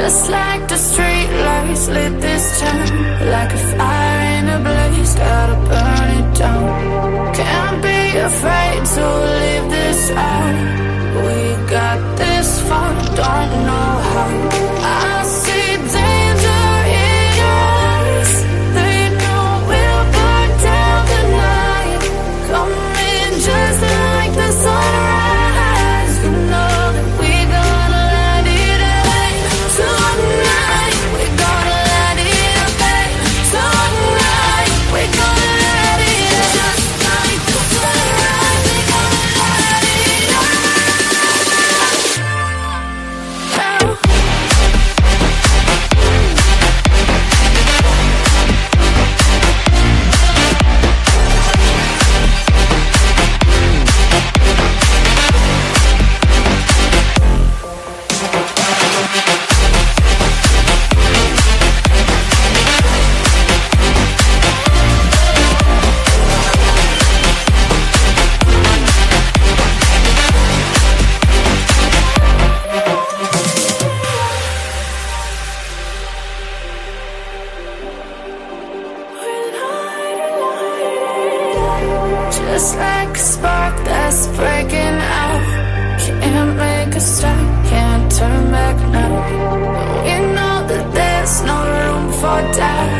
Just like the street lights lit this town, like a fire in a blaze, gotta burn it down. Can't be afraid to leave this out. We got this far, don't know how. I see danger in your eyes. They know we'll burn down the night. Coming just like the sunrise. You know that we gonna let it rain. Tonight we gonna let it rain. Tonight we gonna let it rain. Just like the sunrise, we gonna let it rain. Just like a spark that's breaking out. Can't make a stop, can't turn back now. We know that there's no room for doubt.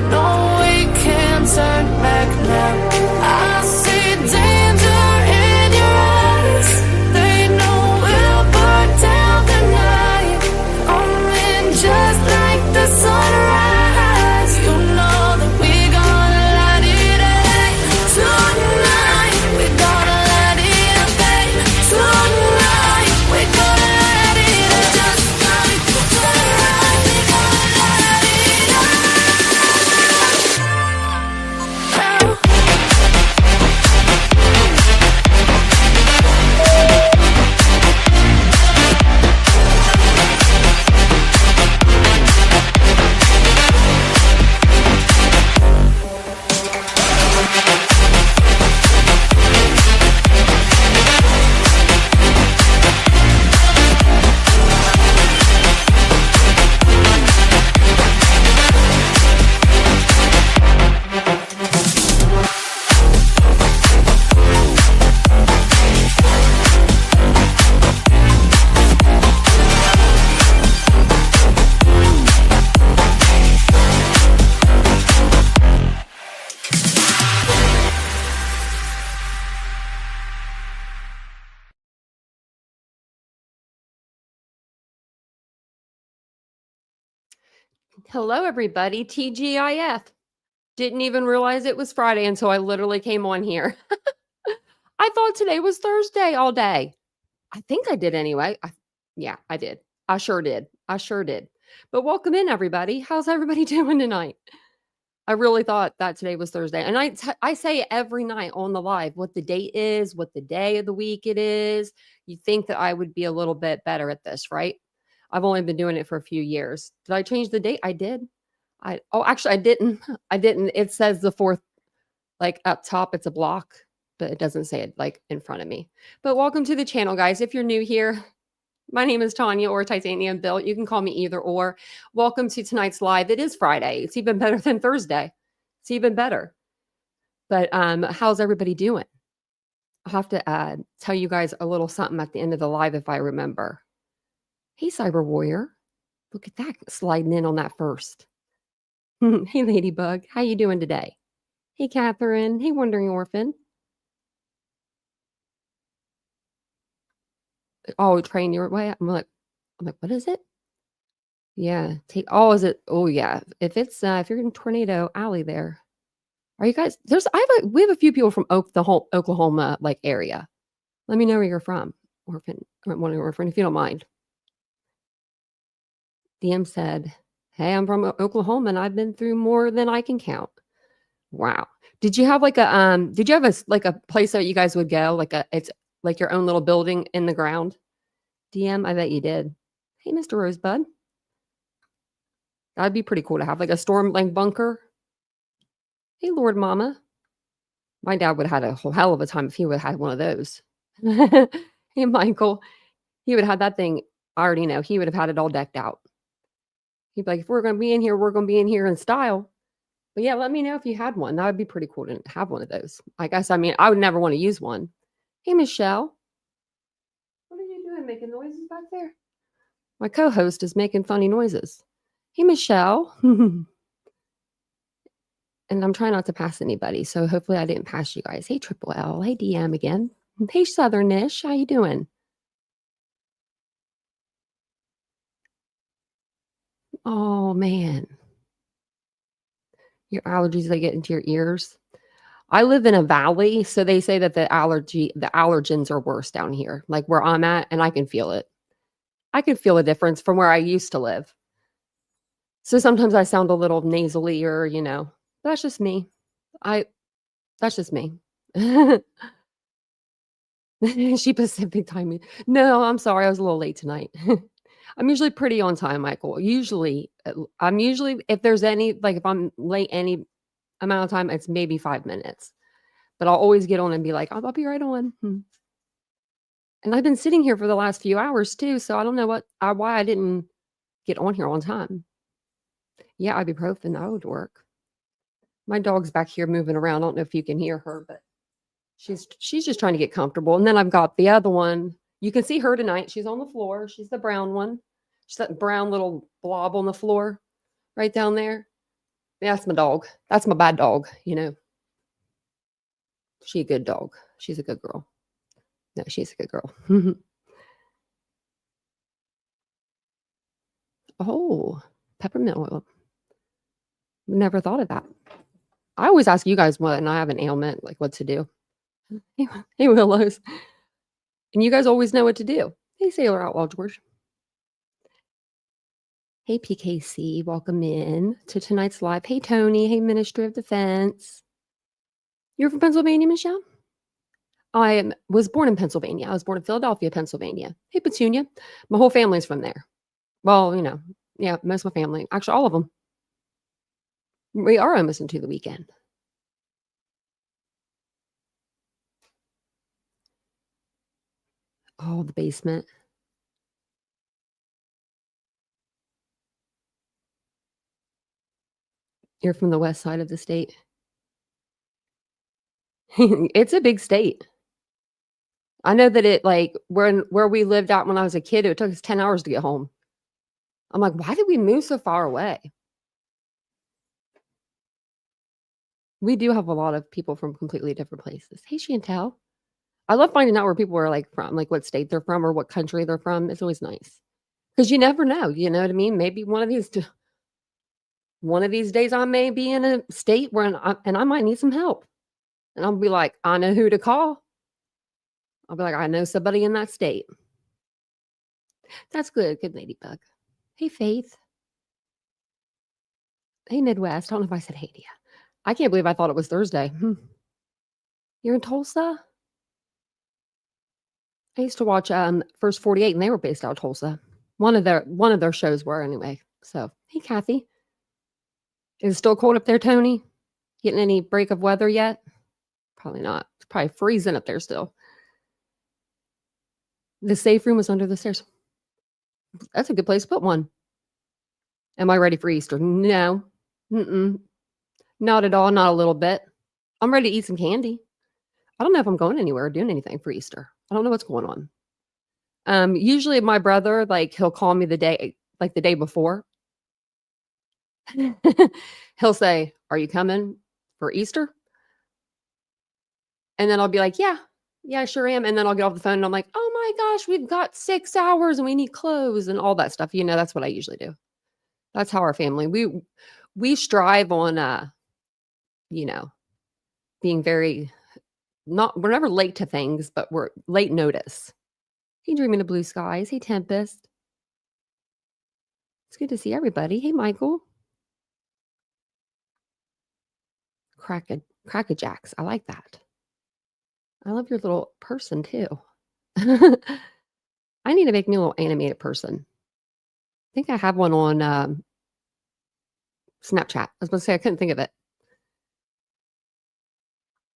No, we can't turn back now. I see danger in your eyes. They know we'll burn down the night. Coming just like the sunrise. You know that we gonna let it rain. Tonight we gonna let it rain. Tonight we gonna let it rain. Just like the sunrise, we gonna let it rain. Hello, everybody. TGIF. Didn't even realize it was Friday until I literally came on here. I thought today was Thursday all day. I think I did anyway. Yeah, I did. I sure did. I sure did. But welcome in, everybody. How's everybody doing tonight? I really thought that today was Thursday. And I say every night on the live what the date is, what the day of the week it is. You'd think that I would be a little bit better at this, right? I've only been doing it for a few years. Did I change the date? I did. Actually I didn't. I didn't. It says the 4th, like up top, it's a block, but it doesn't say it like in front of me. But welcome to the channel, guys. If you're new here, my name is Tanya, or TitaniumBuilt. You can call me either or. Welcome to tonight's live. It is Friday. It's even better than Thursday. It's even better. But how's everybody doing? I'll have to tell you guys a little something at the end of the live if I remember. Hey, Cyber Warrior. Look at that sliding in on that first. Hey, Ladybug. How you doing today? Hey, Catherine. Hey, Wandering Orphan. Oh, train your way. I'm like, what is it? Yeah. Is it? Oh, yeah. If it's, if you're in Tornado Alley there, are you guys, we have a few people from the whole Oklahoma, like, area. Let me know where you're from, Wandering Orphan, if you don't mind. DM said, hey, I'm from Oklahoma and I've been through more than I can count. Wow. Did you have like a place that you guys would go? It's like your own little building in the ground? DM, I bet you did. Hey, Mr. Rosebud. That'd be pretty cool to have like a storm like bunker. Hey, Lord Mama. My dad would have had a whole hell of a time if he would have had one of those. Hey, Michael. He would have had that thing I already know he would have had it all decked out. He'd be like, if we're going to be in here, we're going to be in here in style. But yeah, let me know if you had one. That would be pretty cool to have one of those. I guess, I mean, I would never want to use one. Hey, Michelle. What are you doing making noises back there? My co-host is making funny noises. Hey, Michelle. And I'm trying not to pass anybody, so hopefully I didn't pass you guys. Hey, Triple L. Hey, DM again. Hey, Southernish. How you doing? Oh, man. Your allergies, they get into your ears. I live in a valley, so they say that the allergens are worse down here, like where I'm at, and I can feel it. I can feel a difference from where I used to live. So sometimes I sound a little nasally or, that's just me. That's just me. She Pacific time. No, I'm sorry. I was a little late tonight. I'm usually pretty on time, Michael. I'm usually, if there's any, like if I'm late any amount of time, it's maybe 5 minutes. But I'll always get on and be like, I'll be right on. And I've been sitting here for the last few hours too, so I don't know why I didn't get on here on time. Yeah, ibuprofen, that would work. My dog's back here moving around. I don't know if you can hear her, but she's just trying to get comfortable. And then I've got the other one. You can see her tonight. She's on the floor. She's the brown one. She's that brown little blob on the floor right down there. Yeah, that's my dog. That's my bad dog, She a good dog. She's a good girl. No, she's a good girl. Oh, peppermint oil. Never thought of that. I always ask you guys when I have an ailment, like what to do. Hey, Willows. And you guys always know what to do. Hey, Sailor Outlaw George. Hey, PKC. Welcome in to tonight's live. Hey, Tony. Hey, Ministry of Defense. You're from Pennsylvania, Michelle? I was born in Pennsylvania. I was born in Philadelphia, Pennsylvania. Hey, Petunia. My whole family's from there. Well, yeah, most of my family. Actually, all of them. We are almost into the weekend. Oh, the basement. You're from the west side of the state. It's a big state. I know that it where we lived out when I was a kid, it took us 10 hours to get home. I'm like, why did we move so far away? We do have a lot of people from completely different places. Hey, Chantel. I love finding out where people are from, like what state they're from or what country they're from. It's always nice because you never know. You know what I mean? Maybe one of these days I may be in a state where and I might need some help, and I'll be like, I know who to call. I'll be like, I know somebody in that state. That's good. Good ladybug. Hey, Faith. Hey, Midwest. I don't know if I said hey to you. I can't believe I thought it was Thursday. You're in Tulsa? I used to watch First 48, and they were based out of Tulsa. One of their shows were anyway. So, hey, Kathy. Is it still cold up there, Tony? Getting any break of weather yet? Probably not. It's probably freezing up there still. The safe room was under the stairs. That's a good place to put one. Am I ready for Easter? No. Not at all. Not a little bit. I'm ready to eat some candy. I don't know if I'm going anywhere or doing anything for Easter. I don't know what's going on. Usually my brother, he'll call me the day before. He'll say, "Are you coming for Easter?" And then I'll be like, yeah, I sure am. And then I'll get off the phone and I'm like, oh my gosh, we've got 6 hours and we need clothes and all that stuff. That's what I usually do. That's how our family, we strive on, being very, we're never late to things, but we're late notice. Hey, Dreaming of Blue Skies. Hey, Tempest. It's good to see everybody. Hey, Michael. Crackajacks. I like that. I love your little person too. I need to make me a little animated person. I think I have one on Snapchat. I was going to say I couldn't think of it.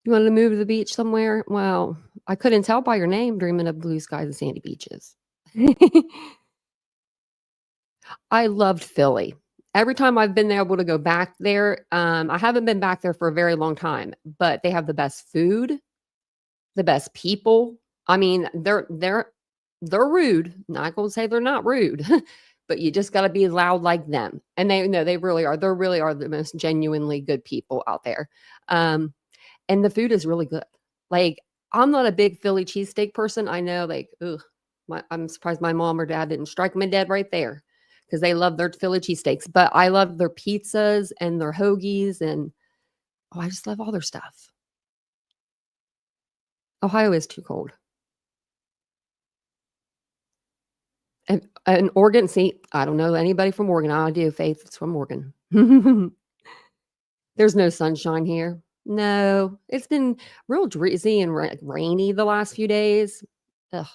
You wanted to move to the beach somewhere? Well, I couldn't tell by your name, Dreaming of Blue Skies and Sandy Beaches. I loved Philly. Every time I've been able to go back there, I haven't been back there for a very long time, but they have the best food, the best people. I mean, they're rude. Not gonna say they're not rude, but you just gotta be loud like them. And they no, they really are. They really are the most genuinely good people out there. Um, and the food is really good. Like, I'm not a big Philly cheesesteak person. I know, like, ugh, I'm surprised my mom or dad didn't strike me dead right there because they love their Philly cheesesteaks. But I love their pizzas and their hoagies, and oh, I just love all their stuff. Ohio is too cold. And Oregon, see, I don't know anybody from Oregon. I do. Faith is from Oregon. There's no sunshine here. No, it's been real drizzly and rainy the last few days. Ugh.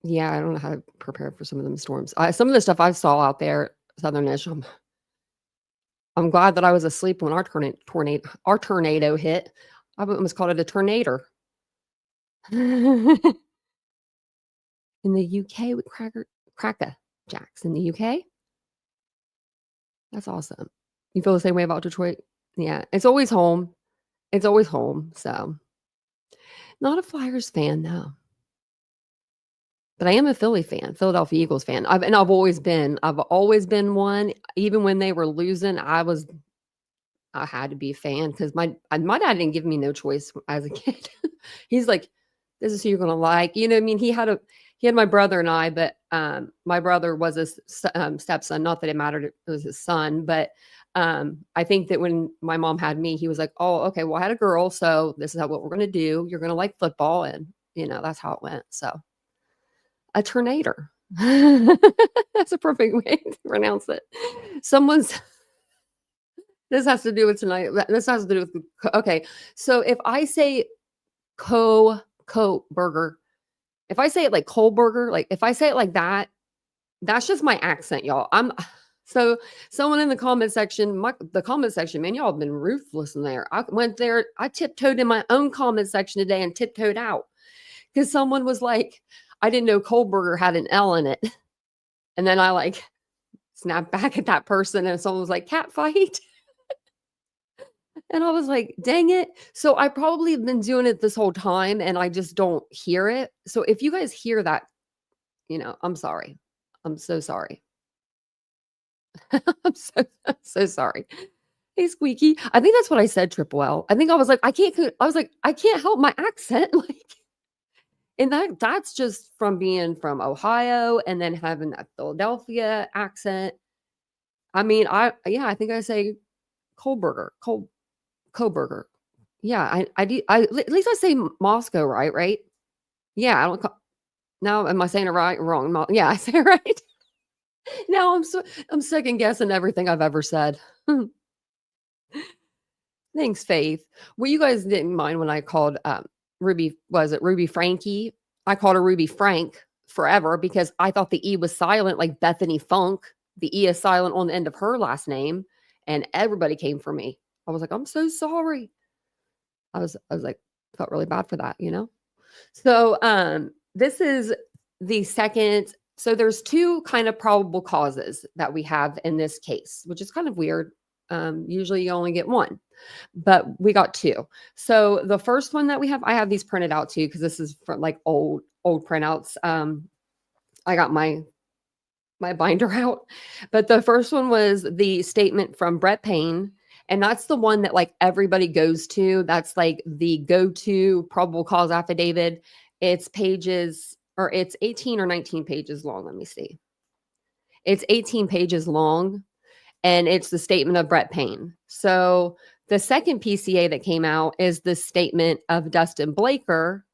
Yeah, I don't know how to prepare for some of them storms. Some of the stuff I saw out there, Southernish, I'm glad that I was asleep when our tornado hit. I almost called it a tornado. In the UK with Cracker Jacks in the UK. That's awesome. You feel the same way about Detroit? Yeah, it's always home. It's always home. So, not a Flyers fan, no. But I am a Philly fan, Philadelphia Eagles fan. I've always been one. Even when they were losing, I had to be a fan because my dad didn't give me no choice as a kid. He's like, "This is who you're gonna like." You know what I mean? He had my brother and I, but, my brother was his stepson, not that it mattered, it was his son, but, I think that when my mom had me, he was like, "Oh, okay, well, I had a girl, so this is what we're gonna do. You're gonna like football," and, that's how it went, so a tornado. That's a perfect way to pronounce it. Someone's this has to do with tonight. This has to do with okay. So if I say burger, if I say it like Kohlburger, like if I say it like that, that's just my accent, y'all. So someone in the comment section, the comment section, man, y'all have been ruthless in there. I went there, I tiptoed in my own comment section today and tiptoed out because someone was like, I didn't know Kohlburger had an L in it. And then I like snapped back at that person and someone was like, cat fight. And I was like, dang it. So I probably have been doing it this whole time and I just don't hear it. So if you guys hear that, I'm sorry. I'm so sorry. I'm so sorry. Hey, Squeaky. I think that's what I said, Triple L. I think I was like, I can't help my accent. Like, and that's just from being from Ohio and then having that Philadelphia accent. I mean, I think I say Kohlburger, Kohlburger. Yeah, I do. At least I say Moscow, right? Right? Yeah, I don't. Now, am I saying it right or wrong? Yeah, I say it right. Now I'm second guessing everything I've ever said. Thanks, Faith. Well, you guys didn't mind when I called Ruby. Was it Ruby Frankie? I called her Ruby Frank forever because I thought the E was silent, like Bethany Funk. The E is silent on the end of her last name, and everybody came for me. I was like, I'm so sorry. I was like, felt really bad for that. So this is the second. So there's two kind of probable causes that we have in this case, which is kind of weird. Usually you only get one, but we got two. So the first one that we have, I have these printed out too, because this is from like old printouts. I got my binder out, but the first one was the statement from Brett Payne. And that's the one that like everybody goes to. That's like the go-to probable cause affidavit. It's 18 or 19 pages long. Let me see. It's 18 pages long and it's the statement of Brett Payne. So the second PCA that came out is the statement of Dustin Blaker.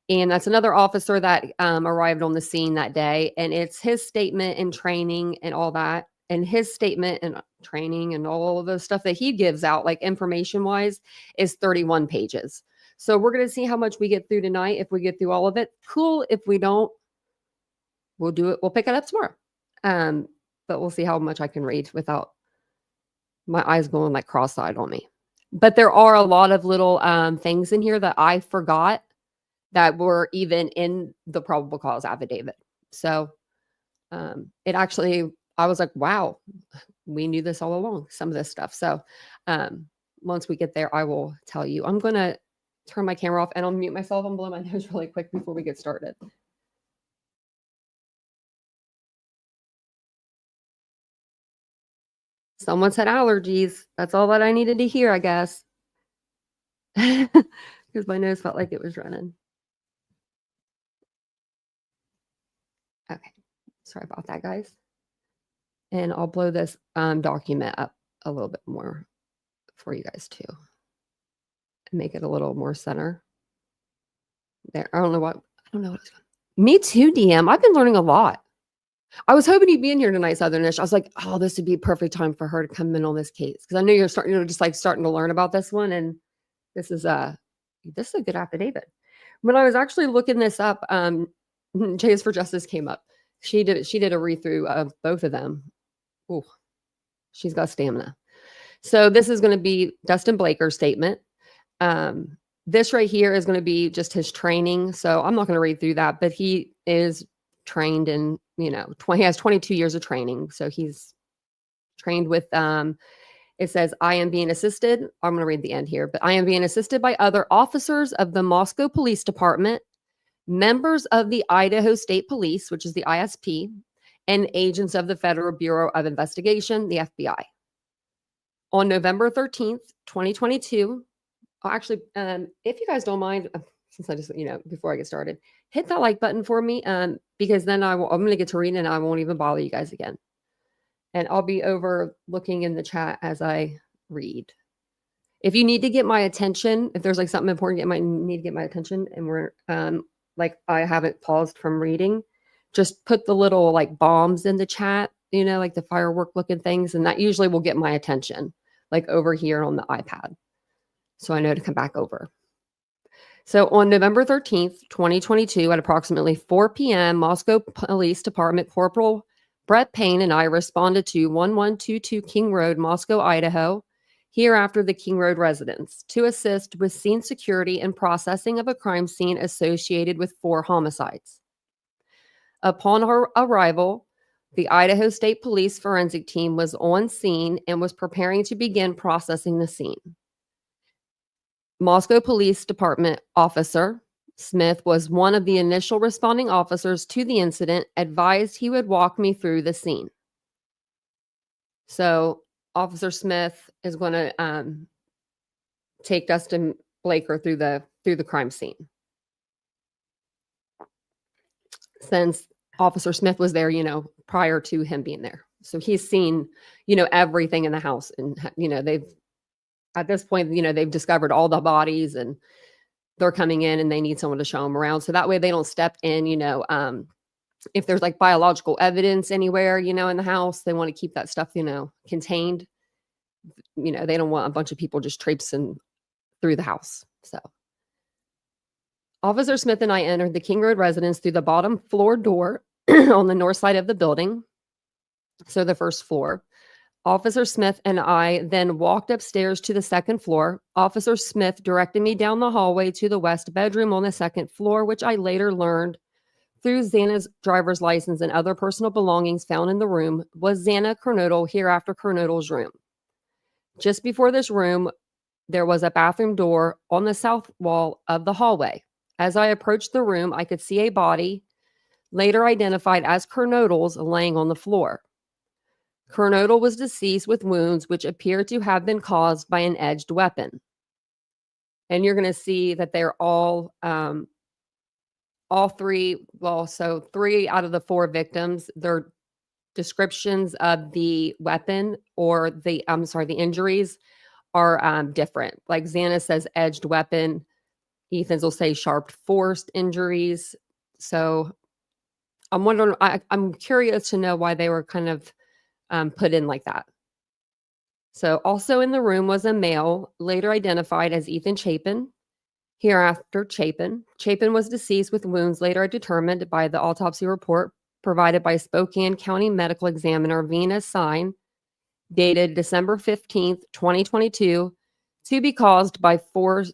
And that's another officer that arrived on the scene that day. And it's his statement and training and all that. And his statement and training and all of the stuff that he gives out, like information wise, is 31 pages. So we're going to see how much we get through tonight. If we get through all of it, cool. If we don't, we'll do it. We'll pick it up tomorrow. But we'll see how much I can read without my eyes going like cross-eyed on me. But there are a lot of little things in here that I forgot that were even in the probable cause affidavit. So it actually, I was like, wow, we knew this all along, some of this stuff. So once we get there, I will tell you. I'm going to turn my camera off and I'll mute myself and blow my nose really quick before we get started. Someone said allergies. That's all that I needed to hear, I guess. Because my nose felt like it was running. Okay. Sorry about that, guys. And I'll blow this document up a little bit more for you guys too. And make it a little more center. There. I don't know what it's going. Me too, DM. I've been learning a lot. I was hoping you'd be in here tonight, Southernish. I was like, oh, this would be a perfect time for her to come in on this case. Because I know you're starting, just like starting to learn about this one. And this is a good affidavit. When I was actually looking this up, Jays for Justice came up. She did a read through of both of them. Ooh, she's got stamina. So this is going to be Dustin Blaker's statement. This right here is going to be just his training. So I'm not going to read through that, but he is trained in, he has 22 years of training. So he's trained with, it says, I am being assisted. I'm going to read the end here, but I am being assisted by other officers of the Moscow Police Department, members of the Idaho State Police, which is the ISP, and agents of the Federal Bureau of Investigation, the FBI. On November 13th, 2022, actually, if you guys don't mind, since I just, before I get started, hit that like button for me, because then I'm going to get to reading and I won't even bother you guys again. And I'll be over looking in the chat as I read. If you need to get my attention, if there's like something important, you might need to get my attention, and we're like I haven't paused from reading, just put the little like bombs in the chat, like the firework looking things, and that usually will get my attention, like over here on the iPad. So I know to come back over. So on November 13th, 2022, at approximately 4 p.m., Moscow Police Department Corporal Brett Payne and I responded to 1122 King Road, Moscow, Idaho, hereafter the King Road residence, to assist with scene security and processing of a crime scene associated with 4 homicides. Upon our arrival, the Idaho State Police forensic team was on scene and was preparing to begin processing the scene. Moscow Police Department Officer Smith was one of the initial responding officers to the incident, advised he would walk me through the scene. So Officer Smith is going to take Dustin Blaker through the crime scene. Since Officer Smith was there, prior to him being there. So he's seen, everything in the house, and, at this point, they've discovered all the bodies and they're coming in and they need someone to show them around. So that way they don't step in, if there's like biological evidence anywhere, in the house, they want to keep that stuff, contained. They don't want a bunch of people just traipsing through the house. So Officer Smith and I entered the King Road residence through the bottom floor door on the north side of the building. So the first floor. Officer Smith and I then walked upstairs to the second floor. Officer Smith directed me down the hallway to the west bedroom on the second floor, which I later learned through Xana's driver's license and other personal belongings found in the room was Xana Kernodle, hereafter Kernodle's room. Just before this room, there was a bathroom door on the south wall of the hallway. As I approached the room, I could see a body, later identified as Kernodle's, laying on the floor. Kernodle was deceased with wounds which appear to have been caused by an edged weapon. And you're going to see that they're all three, so 3 out of the 4 victims, their descriptions of the weapon or the injuries are different. Like Xana says edged weapon. Ethan's will say sharp forced injuries. So I'm wondering, I'm curious to know why they were kind of put in like that. So also in the room was a male, later identified as Ethan Chapin, hereafter Chapin. Chapin was deceased with wounds later determined by the autopsy report provided by Spokane County Medical Examiner Venus Sign, dated December 15th, 2022, to be caused by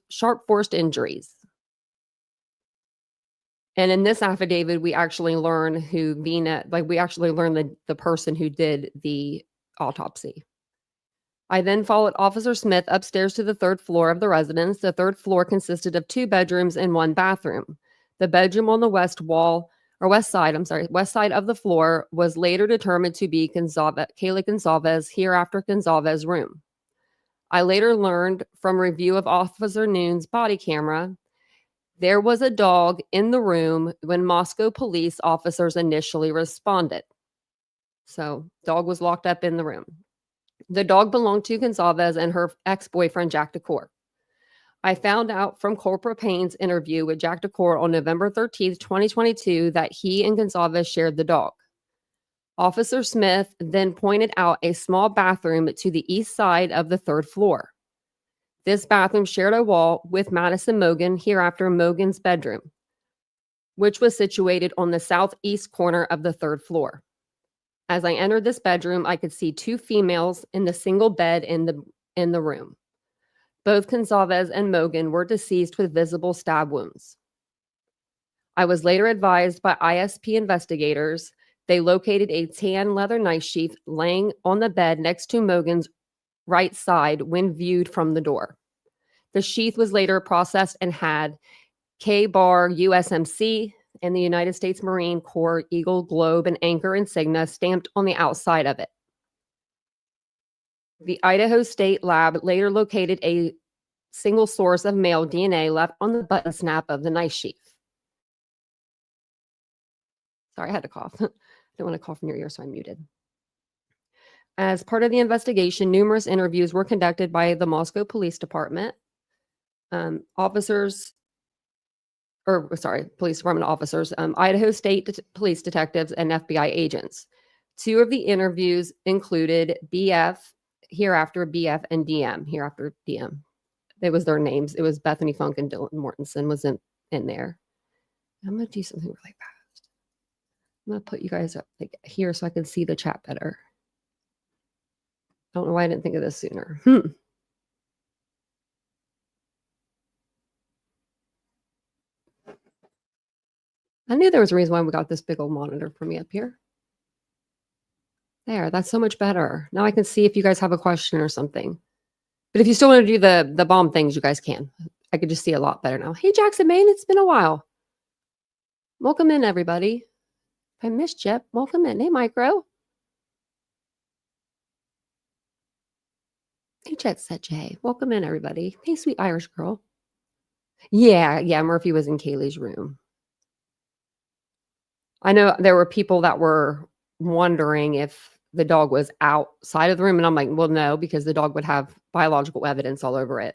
sharp force injuries. And in this affidavit, we actually learn the person who did the autopsy. I then followed Officer Smith upstairs to the third floor of the residence. The third floor consisted of 2 bedrooms and 1 bathroom. The bedroom on the west side of the floor was later determined to be Kayla Gonzalez, hereafter Gonzalez room. I later learned from review of Officer Noon's body camera, there was a dog in the room when Moscow police officers initially responded. So, dog was locked up in the room. The dog belonged to Gonzalez and her ex-boyfriend, Jack DeCour. I found out from Corporal Payne's interview with Jack DeCour on November 13th, 2022, that he and Gonzalez shared the dog. Officer Smith then pointed out a small bathroom to the east side of the third floor. This bathroom shared a wall with Madison Mogan, hereafter Mogan's bedroom, which was situated on the southeast corner of the third floor. As I entered this bedroom, I could see 2 females in the single bed in the room. Both Gonzalez and Mogan were deceased with visible stab wounds. I was later advised by ISP investigators they located a tan leather knife sheath laying on the bed next to Mogan's right side when viewed from the door. The sheath was later processed and had K-Bar USMC and the United States Marine Corps Eagle Globe and Anchor insignia stamped on the outside of it. The Idaho State Lab later located a single source of male DNA left on the button snap of the knife sheath. Sorry, I had to cough. I don't want to cough in your ear, so I'm muted. As part of the investigation, numerous interviews were conducted by the Moscow Police Department. Police Department officers, Idaho State Police detectives, and FBI agents. 2 of the interviews included BF, hereafter BF, and DM, hereafter DM. It was their names. It was Bethany Funk and Dylan Mortensen was in there. I'm going to do something really fast. I'm going to put you guys up here so I can see the chat better. I don't know why I didn't think of this sooner. I knew there was a reason why we got this big old monitor for me up here. There, that's so much better. Now I can see if you guys have a question or something. But if you still want to do the bomb things, you guys can. I could just see a lot better now. Hey, Jackson, Maine, it's been a while. Welcome in, everybody. If I missed you, welcome in. Hey, Micro. Hey, Jet Set J. Welcome in, everybody. Hey, sweet Irish girl. Yeah, Murphy was in Kaylee's room. I know there were people that were wondering if the dog was outside of the room, and I'm like, well, no, because the dog would have biological evidence all over it.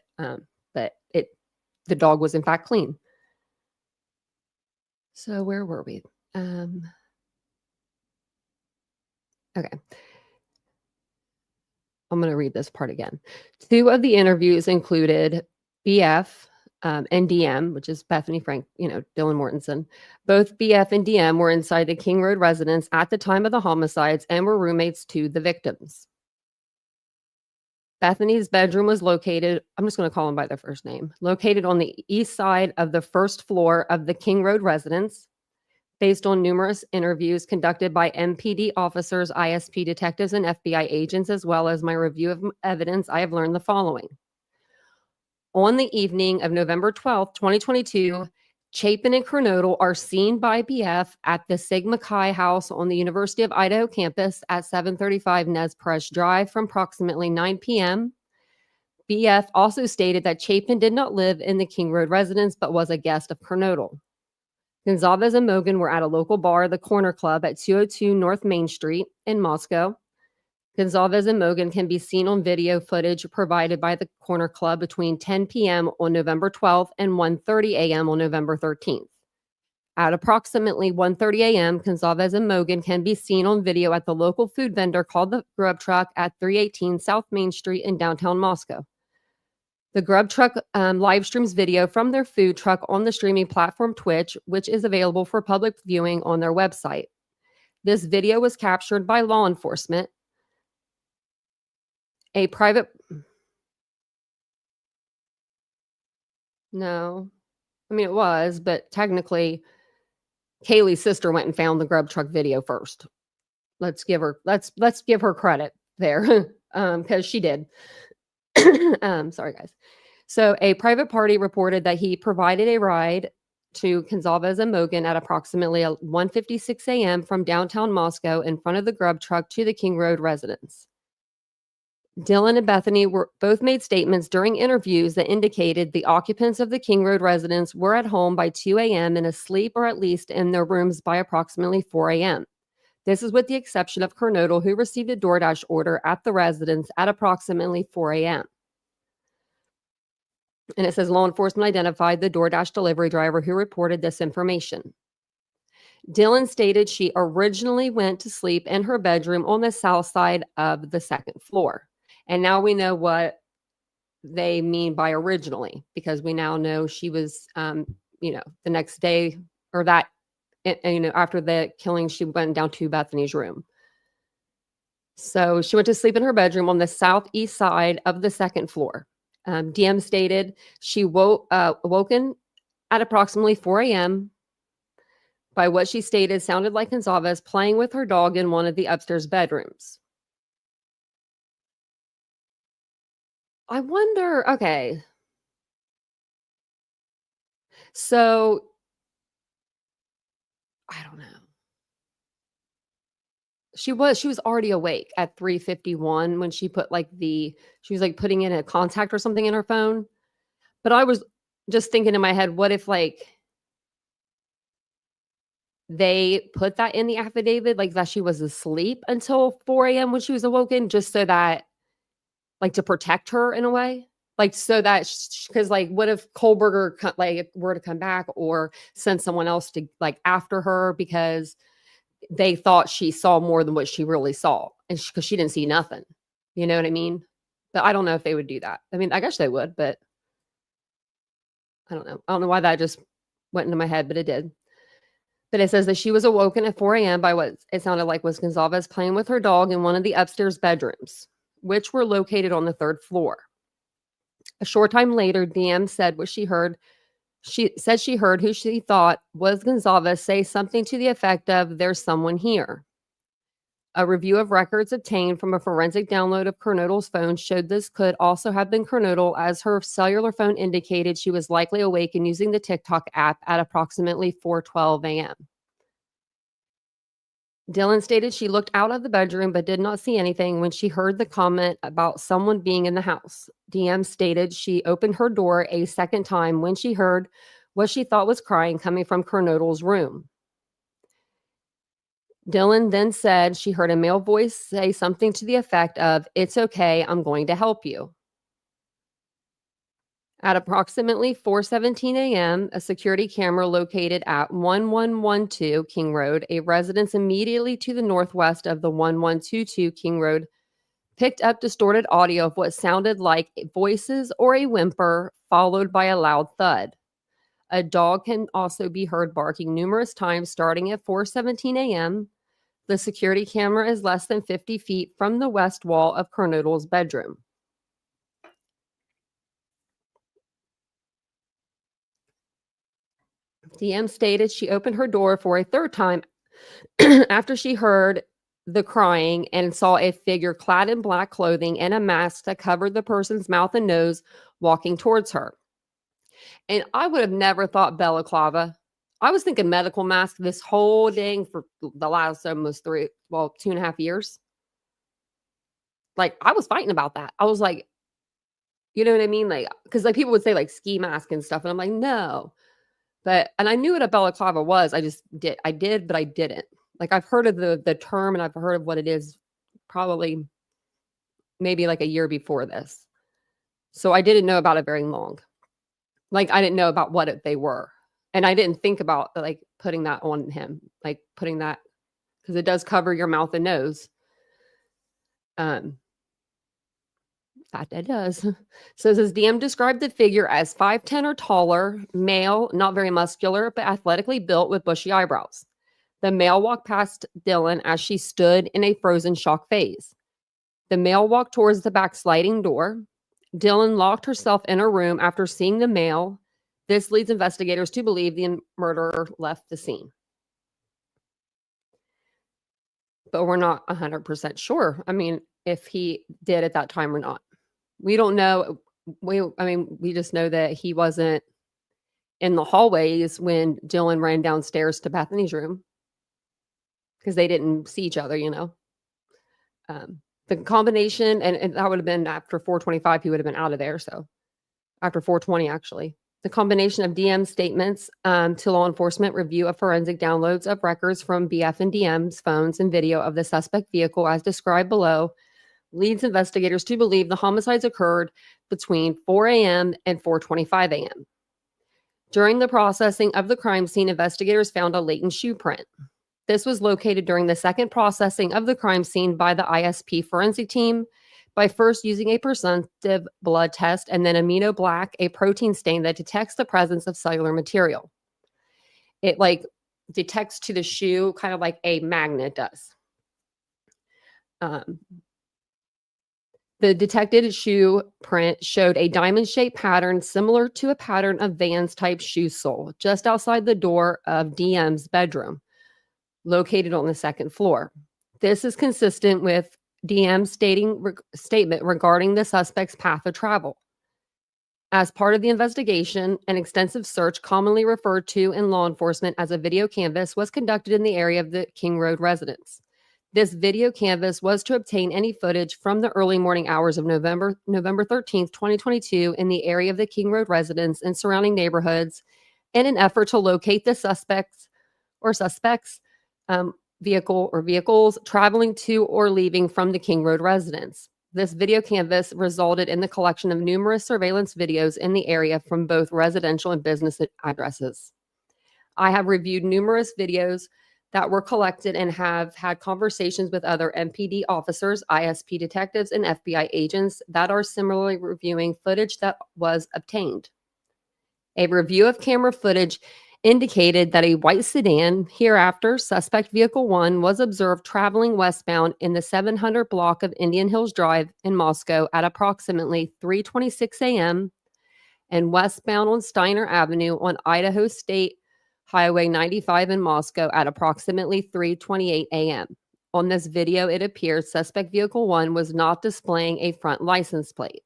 But the dog was in fact clean. So where were we? Okay. I'm going to read this part again. 2 of the interviews included BF and DM, which is Bethany Frank, Dylan Mortensen. Both BF and DM were inside the King Road residence at the time of the homicides and were roommates to the victims. Bethany's bedroom was located, I'm just going to call them by their first name, located on the east side of the first floor of the King Road residence. Based on numerous interviews conducted by MPD officers, ISP detectives, and FBI agents, as well as my review of evidence, I have learned the following. On the evening of November 12th, 2022, Chapin and Kernodle are seen by BF at the Sigma Chi house on the University of Idaho campus at 735 Nez Perce Drive from approximately 9 p.m. BF also stated that Chapin did not live in the King Road residence, but was a guest of Kernodle. Gonzalez and Mogan were at a local bar, the Corner Club, at 202 North Main Street in Moscow. Gonzalez and Mogan can be seen on video footage provided by the Corner Club between 10 p.m. on November 12th and 1:30 a.m. on November 13th. At approximately 1:30 a.m., Gonzalez and Mogan can be seen on video at the local food vendor called the Grub Truck at 318 South Main Street in downtown Moscow. The Grub Truck live streams video from their food truck on the streaming platform Twitch, which is available for public viewing on their website. This video was captured by law enforcement. A private No. I mean, it was, but technically, Kaylee's sister went and found the grub truck video first. Let's give her credit there, because she did. Sorry, guys. So a private party reported that he provided a ride to Gonzalez and Mogan at approximately 1:56 a.m. from downtown Moscow in front of the grub truck to the King Road residence. Dylan and Bethany both made statements during interviews that indicated the occupants of the King Road residence were at home by 2 a.m. and asleep or at least in their rooms by approximately 4 a.m. This is with the exception of Kernodle, who received a DoorDash order at the residence at approximately 4 a.m. And it says law enforcement identified the DoorDash delivery driver who reported this information. Dylan stated she originally went to sleep in her bedroom on the south side of the second floor. And now we know what they mean by originally, because we now know she was, the next day or that, after the killing, she went down to Bethany's room. So she went to sleep in her bedroom on the southeast side of the second floor. DM stated she woken at approximately 4 a.m. by what she stated sounded like Gonzalez playing with her dog in one of the upstairs bedrooms. I wonder, okay. So, I don't know. She was already awake at 3:51 when she put she was like putting in a contact or something in her phone. But I was just thinking in my head, what if they put that in the affidavit, like that she was asleep until 4 a.m. when she was awoken, just so that, to protect her in a way, so that because what if Kohlberger were to come back or send someone else to after her because they thought she saw more than what she really saw, and because she didn't see nothing, you know what I mean? But I don't know if they would do that. I mean, I guess they would, but I don't know. I don't know why that just went into my head, but it did. But it says that she was awoken at 4 a.m. by what it sounded like was Gonzalez playing with her dog in one of the upstairs bedrooms, which were located on the third floor. A short time later, DM said what she heard. She said she heard who she thought was Gonzalez say something to the effect of, "There's someone here." A review of records obtained from a forensic download of Kernodle's phone showed this could also have been Kernodle, as her cellular phone indicated she was likely awake and using the TikTok app at approximately 4:12 a.m. Dylan stated she looked out of the bedroom but did not see anything when she heard the comment about someone being in the house. DM stated she opened her door a second time when she heard what she thought was crying coming from Kernodle's room. Dylan then said she heard a male voice say something to the effect of, "It's okay, I'm going to help you." At approximately 4:17 a.m., a security camera located at 1112 King Road, a residence immediately to the northwest of the 1122 King Road, picked up distorted audio of what sounded like voices or a whimper, followed by a loud thud. A dog can also be heard barking numerous times starting at 4:17 a.m. The security camera is less than 50 feet from the west wall of Kernodle's bedroom. DM stated she opened her door for a third time after she heard the crying and saw a figure clad in black clothing and a mask that covered the person's mouth and nose walking towards her. And I would have never thought balaclava. I was thinking medical mask this whole dang for the last almost 2.5 years. I was fighting about that. I was like, you know what I mean? Because people would say ski mask and stuff. And I'm like, no. And I knew what a balaclava was. I did, but I didn't. I've heard of the term and I've heard of what it is probably maybe a year before this. So I didn't know about it very long. I didn't know about what they were. And I didn't think about putting that on him, putting that, because it does cover your mouth and nose. That it does. So it says DM described the figure as 5'10" or taller, male, not very muscular, but athletically built with bushy eyebrows. The male walked past Dylan as she stood in a frozen shock phase. The male walked towards the back sliding door. Dylan locked herself in her room after seeing the male. This leads investigators to believe the murderer left the scene. But we're not 100% sure. I mean, if he did at that time or not. We don't know. We just know that he wasn't in the hallways when Dylan ran downstairs to Bethany's room because they didn't see each other, The combination, and that would have been after 4:25, he would have been out of there. So after 4:20, actually. The combination of DM's statements to law enforcement, review of forensic downloads of records from BF and DM's phones and video of the suspect vehicle as described below leads investigators to believe the homicides occurred between 4 a.m. and 4:25 a.m. During the processing of the crime scene, investigators found a latent shoe print. This was located during the second processing of the crime scene by the ISP forensic team by first using a presumptive blood test and then amino black, a protein stain that detects the presence of cellular material. It detects to the shoe kind of like a magnet does. The detected shoe print showed a diamond-shaped pattern similar to a pattern of Vans-type shoe sole just outside the door of DM's bedroom, located on the second floor. This is consistent with DM's statement regarding the suspect's path of travel. As part of the investigation, an extensive search, commonly referred to in law enforcement as a video canvass, was conducted in the area of the King Road residence. This video canvass was to obtain any footage from the early morning hours of November 13th, 2022 in the area of the King Road residence and surrounding neighborhoods in an effort to locate the suspects, vehicle or vehicles traveling to or leaving from the King Road residence. This video canvass resulted in the collection of numerous surveillance videos in the area from both residential and business addresses. I have reviewed numerous videos that were collected and have had conversations with other MPD officers, ISP detectives, and FBI agents that are similarly reviewing footage that was obtained. A review of camera footage indicated that a white sedan, hereafter suspect vehicle 1, was observed traveling westbound in the 700 block of Indian Hills Drive in Moscow at approximately 3:26 a.m. and westbound on Steiner Avenue on Idaho State Highway 95 in Moscow at approximately 3:28 a.m. On this video, it appears suspect vehicle 1 was not displaying a front license plate.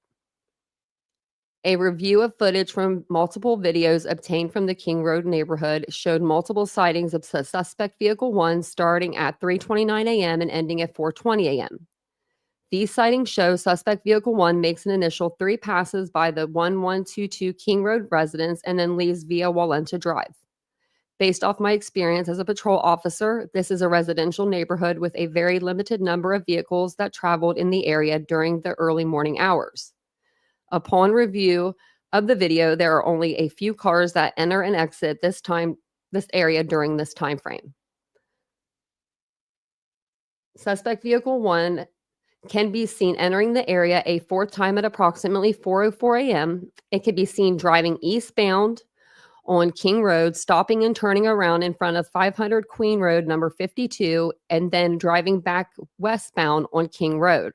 A review of footage from multiple videos obtained from the King Road neighborhood showed multiple sightings of suspect vehicle 1 starting at 3:29 a.m. and ending at 4:20 a.m. These sightings show suspect vehicle 1 makes an initial 3 passes by the 1122 King Road residence and then leaves via Walenta Drive. Based off my experience as a patrol officer, this is a residential neighborhood with a very limited number of vehicles that traveled in the area during the early morning hours. Upon review of the video, there are only a few cars that enter and exit this area during this time frame. Suspect vehicle 1 can be seen entering the area a fourth time at approximately 4:04 a.m. It can be seen driving eastbound on King Road, stopping and turning around in front of 500 Queen Road, number 52, and then driving back westbound on King Road.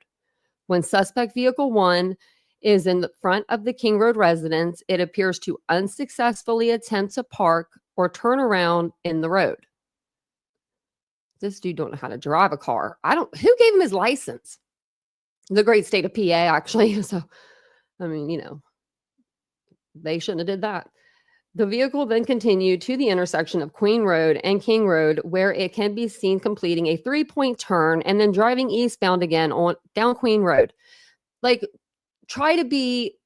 When suspect vehicle 1 is in the front of the King Road residence, it appears to unsuccessfully attempt to park or turn around in the road. This dude don't know how to drive a car. Who gave him his license? The great state of PA, actually. So, they shouldn't have did that. The vehicle then continued to the intersection of Queen Road and King Road, where it can be seen completing a 3-point turn and then driving eastbound again down Queen Road. Try to be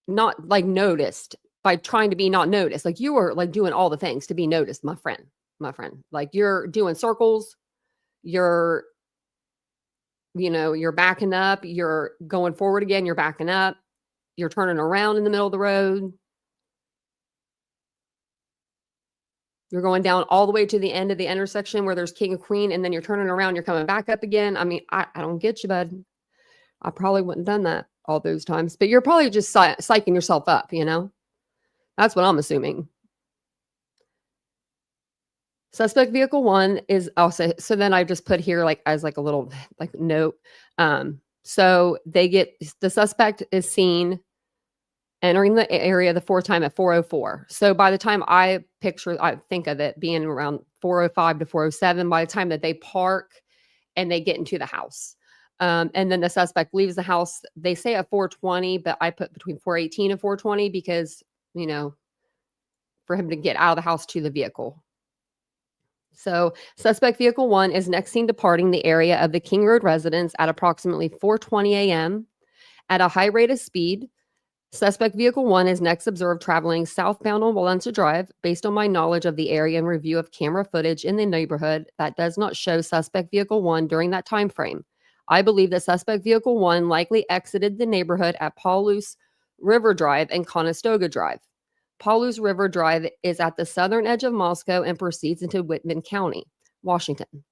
not noticed by trying to be not noticed. You were doing all the things to be noticed, my friend. You're doing circles, you're backing up, you're going forward again, you're backing up, you're turning around in the middle of the road. You're going down all the way to the end of the intersection where there's King and Queen, and then you're turning around, you're coming back up again. I don't get you, bud. I probably wouldn't have done that all those times, but you're probably just psyching yourself up, That's what I'm assuming. Suspect vehicle 1 is also, so then I just put here as a little note. So the suspect is seen entering the area the fourth time at 4:04. So by the time I think of it being around 4:05 to 4:07, by the time that they park and they get into the house. And then the suspect leaves the house. They say at 4:20, but I put between 4:18 and 4:20 because, for him to get out of the house to the vehicle. So suspect vehicle 1 is next seen departing the area of the King Road residence at approximately 4:20 a.m. at a high rate of speed. Suspect vehicle 1 is next observed traveling southbound on Valencia Drive. Based on my knowledge of the area and review of camera footage in the neighborhood, that does not show suspect vehicle 1 during that time frame. I believe that suspect vehicle 1 likely exited the neighborhood at Paulus River Drive and Conestoga Drive. Paulus River Drive is at the southern edge of Moscow and proceeds into Whitman County, Washington.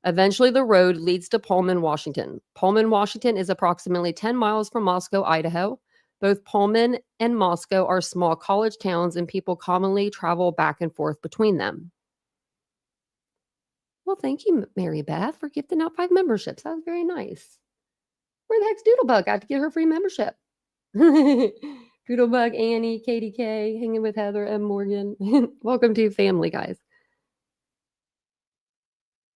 Eventually, the road leads to Pullman, Washington. Pullman, Washington is approximately 10 miles from Moscow, Idaho. Both Pullman and Moscow are small college towns, and people commonly travel back and forth between them. Well, thank you, Mary Beth, for gifting out 5 memberships. That was very nice. Where the heck's Doodlebug? I have to give her free membership. Doodlebug, Annie, Katie K, hanging with Heather, M. Morgan. Welcome to family, guys.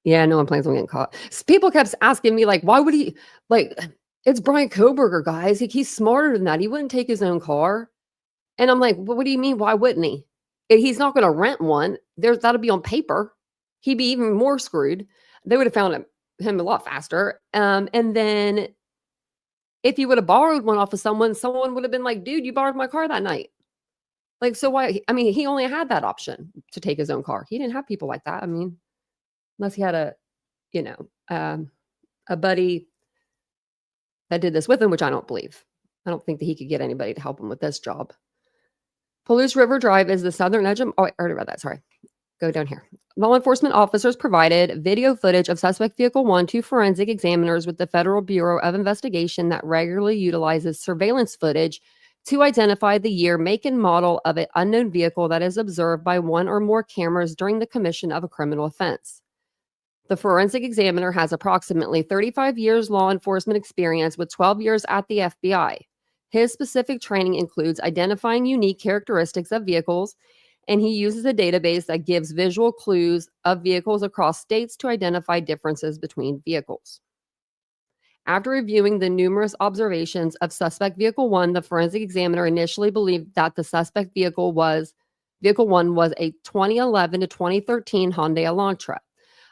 Yeah, no one plans on getting caught. People kept asking me, like, why would he, like, it's Brian Koberger, guys. He's smarter than that. He wouldn't take his own car. And I'm like, well, what do you mean? Why wouldn't he? He's not going to rent one. That'll be on paper. He'd be even more screwed. They would have found him a lot faster. And then if he would have borrowed one off of someone would have been like, dude, you borrowed my car that night. Like, so why? I mean, he only had that option to take his own car. He didn't have people like that. I mean, unless he had a buddy that did this with him, which I don't believe. I don't think that he could get anybody to help him with this job. Palouse River Drive is the southern edge of, I already read that, sorry. Go down here. Law enforcement officers provided video footage of suspect vehicle 1 to forensic examiners with the Federal Bureau of Investigation that regularly utilizes surveillance footage to identify the year, make, and model of an unknown vehicle that is observed by one or more cameras during the commission of a criminal offense. The forensic examiner has approximately 35 years law enforcement experience with 12 years at the FBI. His specific training includes identifying unique characteristics of vehicles, and he uses a database that gives visual clues of vehicles across states to identify differences between vehicles. After reviewing the numerous observations of suspect vehicle 1, the forensic examiner initially believed that the suspect vehicle 1 was a 2011 to 2013 Hyundai Elantra.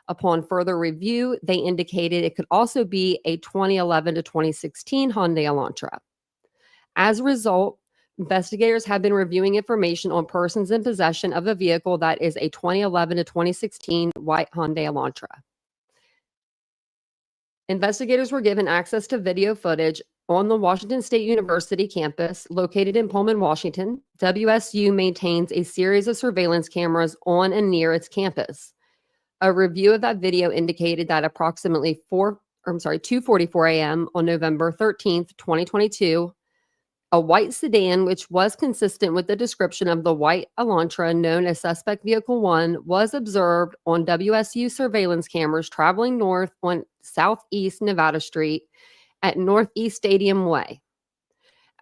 Upon further review, they indicated it could also be a 2011 to 2016 Hyundai Elantra. As a result, investigators have been reviewing information on persons in possession of a vehicle that is a 2011 to 2016 white Hyundai Elantra. Investigators were given access to video footage on the Washington State University campus located in Pullman, Washington. WSU maintains a series of surveillance cameras on and near its campus. A review of that video indicated that approximately 2:44 a.m. on November 13th, 2022, a white sedan, which was consistent with the description of the white Elantra known as suspect vehicle 1, was observed on WSU surveillance cameras traveling north on Southeast Nevada Street at Northeast Stadium Way.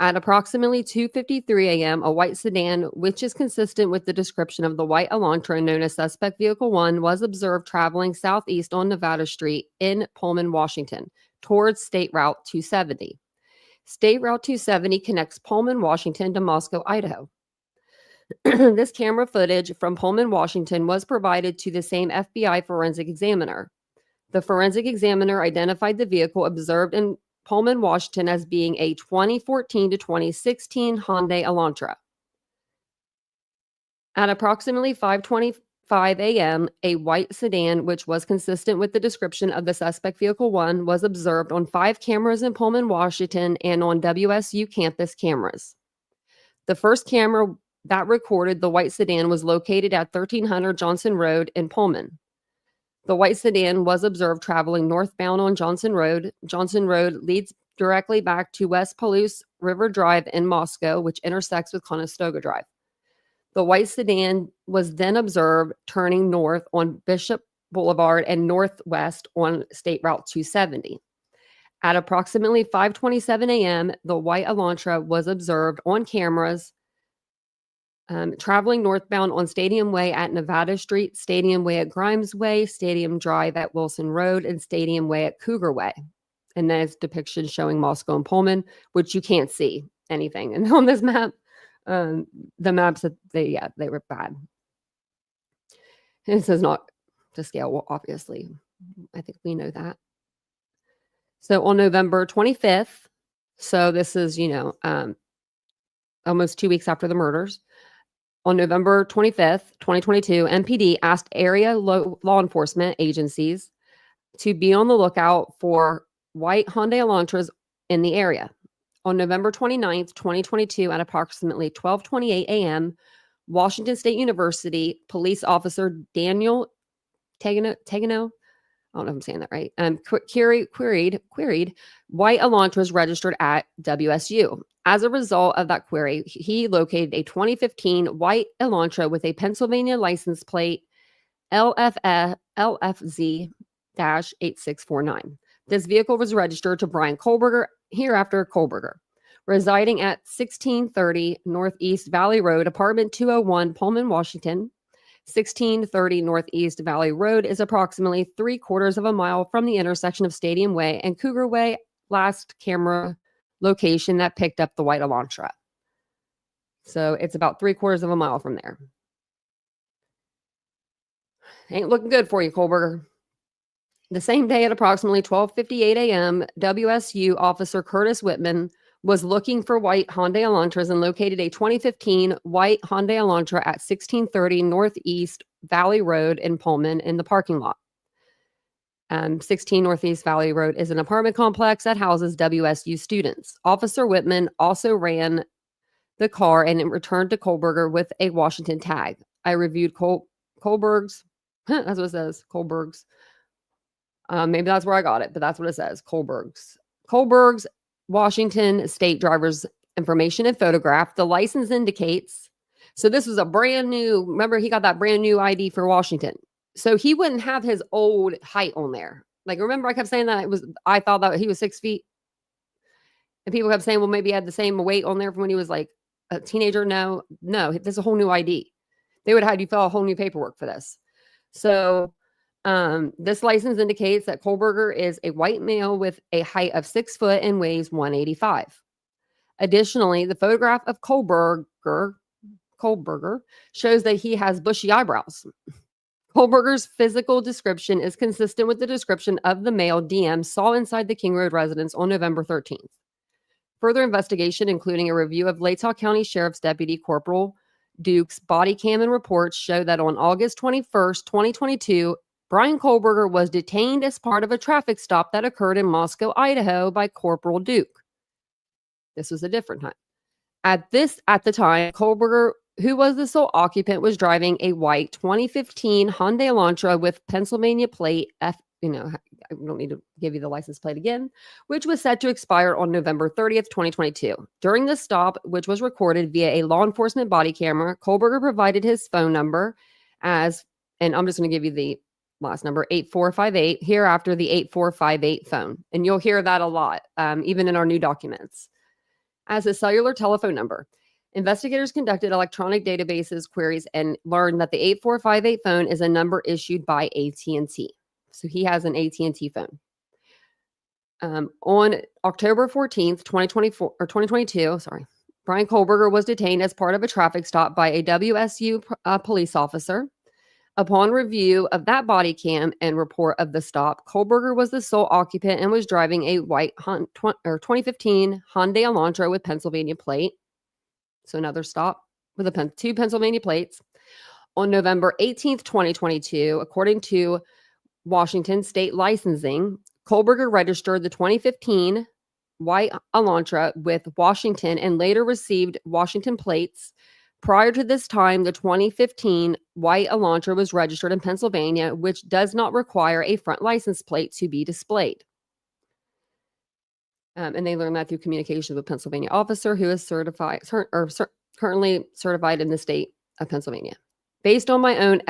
At approximately 2:53 a.m., a white sedan, which is consistent with the description of the white Elantra known as suspect vehicle 1, was observed traveling southeast on Nevada Street in Pullman, Washington, towards State Route 270. State Route 270 connects Pullman, Washington to Moscow, Idaho. This camera footage from Pullman, Washington was provided to the same FBI forensic examiner. The forensic examiner identified the vehicle observed in Pullman, Washington as being a 2014 to 2016 Hyundai Elantra. At approximately 5:25 a.m., a white sedan, which was consistent with the description of the suspect vehicle 1, was observed on 5 cameras in Pullman, Washington, and on WSU campus cameras. The first camera that recorded the white sedan was located at 1300 Johnson Road in Pullman. The white sedan was observed traveling northbound on Johnson Road. Johnson Road leads directly back to West Palouse River Drive in Moscow, which intersects with Conestoga Drive. The white sedan was then observed turning north on Bishop Boulevard and northwest on State Route 270. At approximately 5:27 a.m., the white Elantra was observed on cameras traveling northbound on Stadium Way at Nevada Street, Stadium Way at Grimes Way, Stadium Drive at Wilson Road, and Stadium Way at Cougar Way. And then it's depiction showing Moscow and Pullman, which you can't see anything. And on this map, the maps that they were bad. And it says not to scale, well, obviously. I think we know that. So on November 25th, so this is, almost 2 weeks after the murders. On November 25th, 2022, MPD asked area law enforcement agencies to be on the lookout for white Hyundai Elantras in the area. On November 29th, 2022, at approximately 12:28 a.m., Washington State University police officer Daniel Tegano, I don't know if I'm saying that right, queried white Elantras registered at WSU. As a result of that query, he located a 2015 white Elantra with a Pennsylvania license plate LFZ-8649. This vehicle was registered to Brian Kohlberger, hereafter Kohlberger, residing at 1630 Northeast Valley Road, apartment 201, Pullman, Washington. 1630 Northeast Valley Road is approximately 3/4 of a mile from the intersection of Stadium Way and Cougar Way, last camera location that picked up the white Elantra. So it's about 3/4 of a mile from there. Ain't looking good for you, Kohlberger. The same day at approximately 12:58 a.m., WSU officer Curtis Whitman was looking for white Hyundai Elantras and located a 2015 white Hyundai Elantra at 1630 Northeast Valley Road in Pullman in the parking lot. 16 Northeast Valley Road is an apartment complex that houses WSU students. Officer Whitman also ran the car and returned to Kohlberger with a Washington tag. I reviewed Kohlberg's, that's what it says, Kohlberg's. Maybe that's where I got it, but that's what it says, Kohlberg's Washington state driver's information and photograph. The license indicates, so this was a brand new, remember he got that brand new ID for Washington. So he wouldn't have his old height on there. Like, remember I kept saying that I thought that he was 6 feet. And people kept saying, well, maybe he had the same weight on there from when he was like a teenager. No, this is a whole new ID. They would have had you fill out a whole new paperwork for this. So this license indicates that Kohlberger is a white male with a height of 6 foot and weighs 185. Additionally, the photograph of Kohlberger shows that he has bushy eyebrows. Kohlberger's physical description is consistent with the description of the male DM saw inside the King Road residence on November 13th. Further investigation, including a review of Latah County Sheriff's Deputy Corporal Duke's body cam and reports, show that on August 21st, 2022, Brian Kohlberger was detained as part of a traffic stop that occurred in Moscow, Idaho by Corporal Duke. This was a different time. At the time, Kohlberger, who was the sole occupant, was driving a white 2015 Hyundai Elantra with Pennsylvania plate I don't need to give you the license plate again, which was set to expire on November 30th, 2022. During the stop, which was recorded via a law enforcement body camera, Kohlberger provided his phone number and I'm just going to give you the last number, 8458, hereafter the 8458 phone. And you'll hear that a lot, even in our new documents, as a cellular telephone number. Investigators conducted electronic databases queries and learned that the 8458 phone is a number issued by AT&T. So he has an AT&T phone. On October 14th, 2022, Brian Kohlberger was detained as part of a traffic stop by a WSU police officer. Upon review of that body cam and report of the stop, Kohlberger was the sole occupant and was driving a white 2015 Hyundai Elantra with Pennsylvania plate. So another stop with two Pennsylvania plates. On November 18th, 2022, according to Washington State Licensing, Kohlberger registered the 2015 white Elantra with Washington and later received Washington plates. Prior to this time, the 2015 white Elantra was registered in Pennsylvania, which does not require a front license plate to be displayed. And they learned that through communication with a Pennsylvania officer who is currently certified in the state of Pennsylvania. Based on my own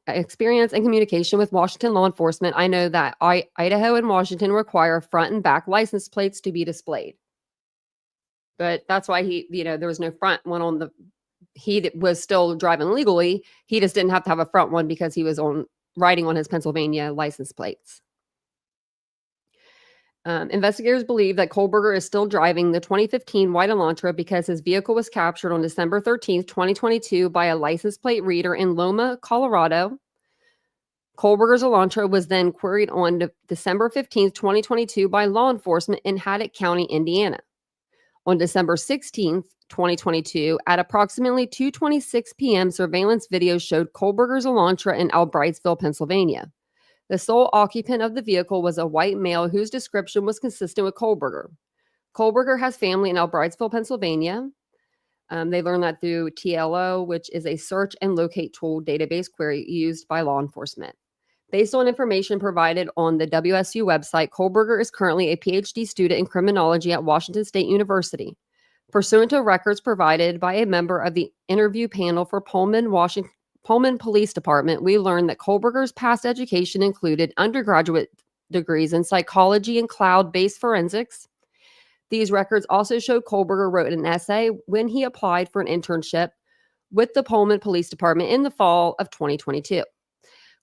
experience and communication with Washington law enforcement, I know that Idaho and Washington require front and back license plates to be displayed. But that's why there was no front one on the, he was still driving legally. He just didn't have to have a front one because he was riding on his Pennsylvania license plates. Investigators believe that Kohlberger is still driving the 2015 white Elantra because his vehicle was captured on December 13th, 2022 by a license plate reader in Loma, Colorado. Kohlberger's Elantra was then queried on December 15th, 2022 by law enforcement in Haddock County, Indiana. On December 16th, 2022, at approximately 2:26 p.m., surveillance video showed Kohlberger's Elantra in Albrightsville, Pennsylvania. The sole occupant of the vehicle was a white male whose description was consistent with Kohlberger. Kohlberger has family in Albrightsville, Pennsylvania. They learned that through TLO, which is a search and locate tool database query used by law enforcement. Based on information provided on the WSU website, Kohlberger is currently a PhD student in criminology at Washington State University. Pursuant to records provided by a member of the interview panel for Pullman Police Department, we learned that Kohlberger's past education included undergraduate degrees in psychology and cloud-based forensics. These records also show Kohlberger wrote an essay when he applied for an internship with the Pullman Police Department in the fall of 2022.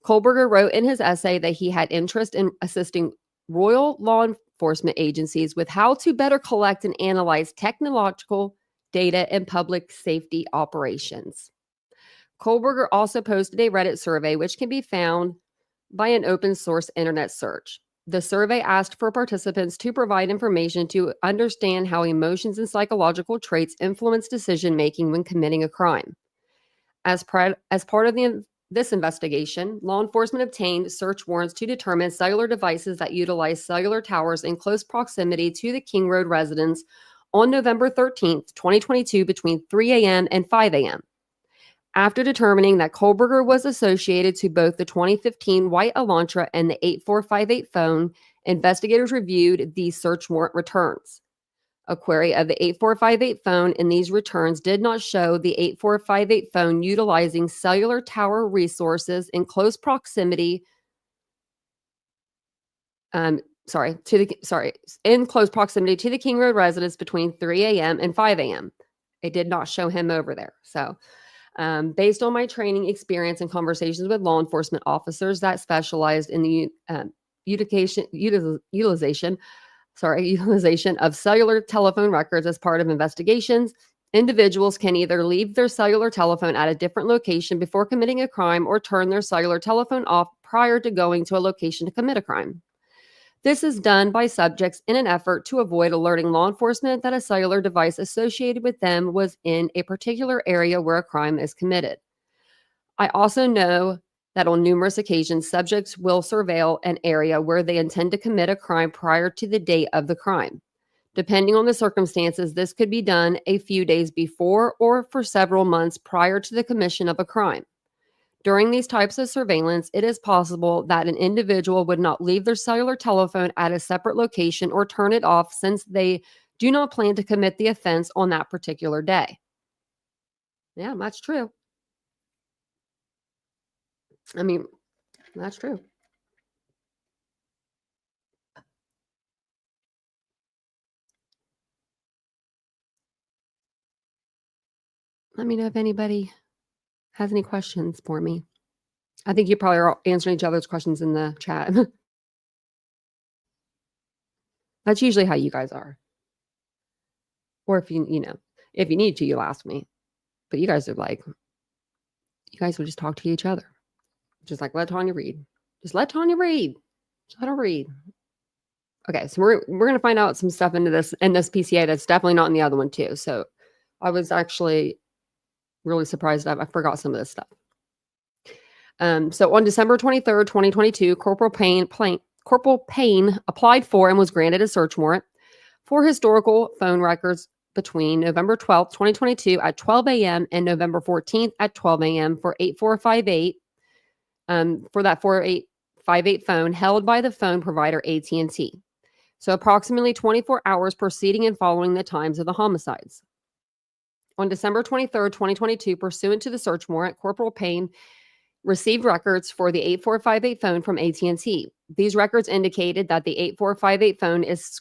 Kohlberger wrote in his essay that he had interest in assisting royal law enforcement agencies with how to better collect and analyze technological data in public safety operations. Kohlberger also posted a Reddit survey, which can be found by an open source internet search. The survey asked for participants to provide information to understand how emotions and psychological traits influence decision making when committing a crime. As part of this investigation, law enforcement obtained search warrants to determine cellular devices that utilize cellular towers in close proximity to the King Road residence on November 13th, 2022, between 3 a.m. and 5 a.m. After determining that Kohlberger was associated to both the 2015 white Elantra and the 8458 phone, investigators reviewed these search warrant returns. A query of the 8458 phone in these returns did not show the 8458 phone utilizing cellular tower resources in close proximity in close proximity to the King Road residence between 3 a.m. and 5 a.m. It did not show him over there. So based on my training experience and conversations with law enforcement officers that specialized in the utilization of cellular telephone records as part of investigations, individuals can either leave their cellular telephone at a different location before committing a crime or turn their cellular telephone off prior to going to a location to commit a crime. This is done by subjects in an effort to avoid alerting law enforcement that a cellular device associated with them was in a particular area where a crime is committed. I also know that on numerous occasions, subjects will surveil an area where they intend to commit a crime prior to the date of the crime. Depending on the circumstances, this could be done a few days before or for several months prior to the commission of a crime. During these types of surveillance, it is possible that an individual would not leave their cellular telephone at a separate location or turn it off since they do not plan to commit the offense on that particular day. Yeah, that's true. I mean, that's true. Let me know if anybody has any questions for me. I think you probably are answering each other's questions in the chat. That's usually how you guys are. Or if you need to, you'll ask me. But you guys will just talk to each other. Just like, let Tanya read. Just let Tanya read. Just let her read. Okay, so we're going to find out some stuff in this PCA that's definitely not in the other one too. So I was actually really surprised that I forgot some of this stuff. So on December 23rd, 2022, Corporal Payne applied for and was granted a search warrant for historical phone records between November 12th, 2022 at 12 a.m. and November 14th at 12 a.m. for 8458, for that 4858 phone held by the phone provider AT&T. So approximately 24 hours preceding and following the times of the homicides. On December 23rd, 2022, pursuant to the search warrant, Corporal Payne received records for the 8458 phone from AT&T. These records indicated that the 8458 phone is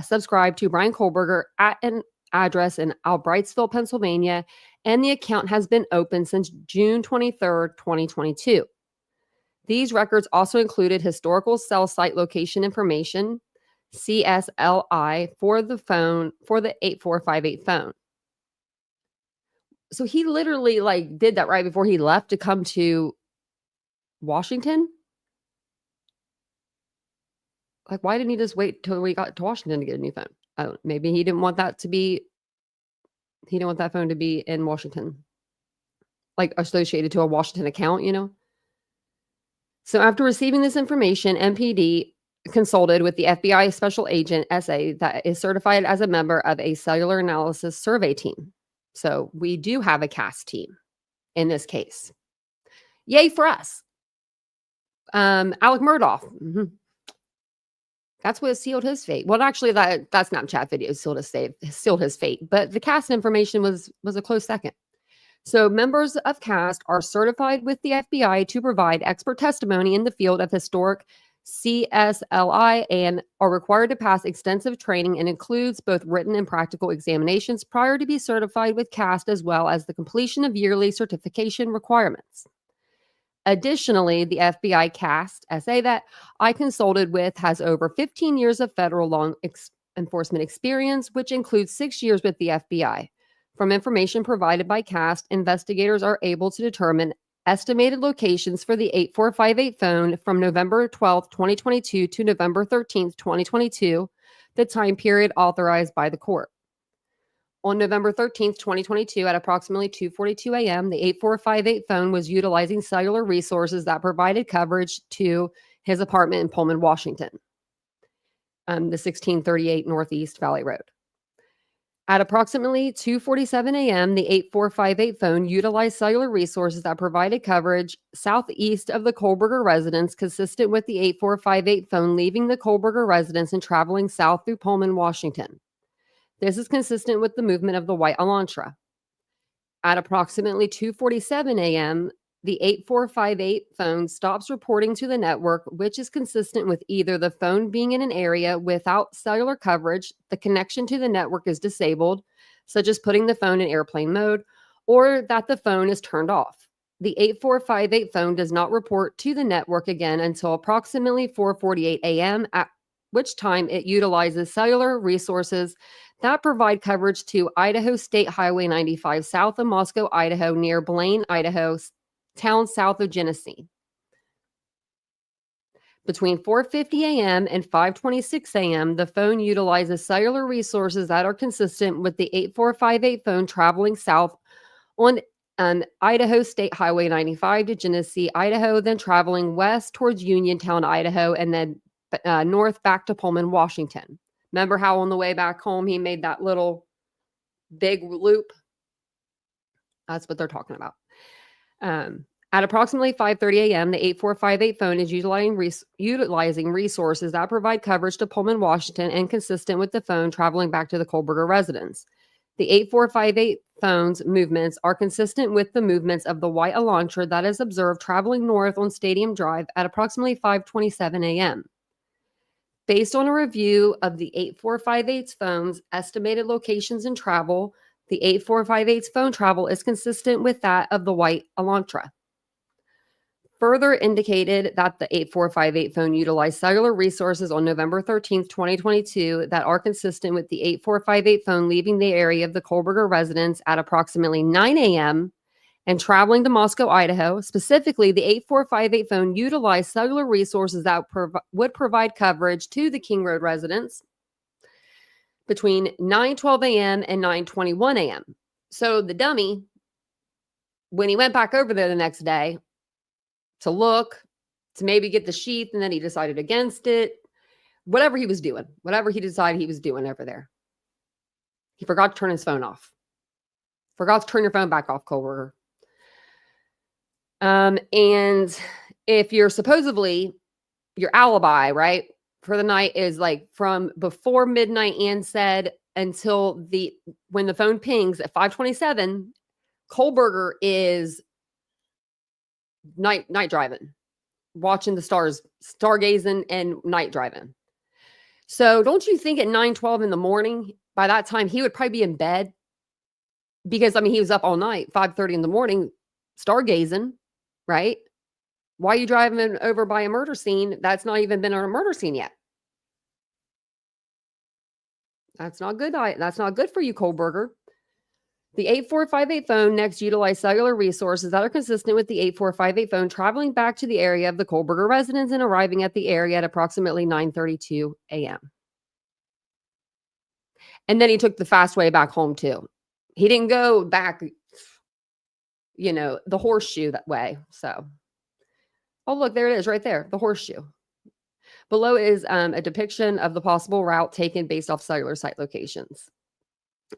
subscribed to Brian Kohlberger at an address in Albrightsville, Pennsylvania, and the account has been open since June 23rd, 2022. These records also included historical cell site location information, CSLI, for the 8458 phone. So he literally did that right before he left to come to Washington. Why didn't he just wait till we got to Washington to get a new phone? I don't know. Maybe he didn't want that phone to be in Washington, associated to a Washington account, So after receiving this information, MPD consulted with the FBI Special Agent SA that is certified as a member of a cellular analysis survey team. So we do have a CAST team in this case. Yay for us. Alec Murdaugh. Mm-hmm. That's what sealed his fate. Well, actually, that Snapchat video sealed his fate. But the CAST information was a close second. So members of CAST are certified with the FBI to provide expert testimony in the field of historic CSLI and are required to pass extensive training and includes both written and practical examinations prior to be certified with CAST, as well as the completion of yearly certification requirements. Additionally, the FBI CAST SA that I consulted with has over 15 years of federal law enforcement experience, which includes 6 years with the FBI. From information provided by CAST, investigators are able to determine estimated locations for the 8458 phone from November 12, 2022 to November 13, 2022, the time period authorized by the court. On November 13, 2022, at approximately 2:42 a.m., the 8458 phone was utilizing cellular resources that provided coverage to his apartment in Pullman, Washington, the 1638 Northeast Valley Road. At approximately 2:47 a.m., the 8458 phone utilized cellular resources that provided coverage southeast of the Kohlberger residence, consistent with the 8458 phone leaving the Kohlberger residence and traveling south through Pullman, Washington. This is consistent with the movement of the white Elantra. At approximately 2:47 a.m., the 8458 phone stops reporting to the network, which is consistent with either the phone being in an area without cellular coverage, the connection to the network is disabled, such as putting the phone in airplane mode, or that the phone is turned off. The 8458 phone does not report to the network again until approximately 4:48 a.m., at which time it utilizes cellular resources that provide coverage to Idaho State Highway 95 south of Moscow, Idaho, near Blaine, Idaho, town south of Genesee. Between 4:50 a.m. and 5:26 a.m., the phone utilizes cellular resources that are consistent with the 8458 phone traveling south on Idaho State Highway 95 to Genesee, Idaho, then traveling west towards Uniontown, Idaho, and then north back to Pullman, Washington. Remember how on the way back home he made that little big loop? That's what they're talking about. At approximately 5:30 a.m., the 8458 phone is utilizing resources that provide coverage to Pullman, Washington, and consistent with the phone traveling back to the Kohlberger residence. The 8458 phone's movements are consistent with the movements of the white Elantra that is observed traveling north on Stadium Drive at approximately 5:27 a.m. Based on a review of the 8458's phone's estimated locations and travel, the 8458's phone travel is consistent with that of the white Elantra. Further indicated that the 8458 phone utilized cellular resources on November 13, 2022 that are consistent with the 8458 phone leaving the area of the Kohlberger residence at approximately 9 a.m. and traveling to Moscow, Idaho. Specifically, the 8458 phone utilized cellular resources that would provide coverage to the King Road residence between 9:12 a.m. and 9:21 a.m. So the dummy, when he went back over there the next day to look, to maybe get the sheath, and then he decided against it, whatever he was doing, whatever he decided he was doing over there, he forgot to turn his phone off. Forgot to turn your phone back off, Kohlberger. And if you're supposedly, your alibi, right, for the night is from before midnight and said until when the phone pings at 5:27, Kohlberger is night driving, watching the stars, stargazing and night driving. So don't you think at 9:12 in the morning, by that time he would probably be in bed? Because I mean, he was up all night, 5:30 in the morning, stargazing, right? Why are you driving over by a murder scene that's not even been on a murder scene yet? That's not good. That's not good for you, Kohlberger. The 8458 phone next utilized cellular resources that are consistent with the 8458 phone traveling back to the area of the Kohlberger residence and arriving at the area at approximately 9:32 a.m. And then he took the fast way back home too. He didn't go back, the horseshoe that way. So, oh, look, there it is right there, the horseshoe. Below is a depiction of the possible route taken based off cellular site locations.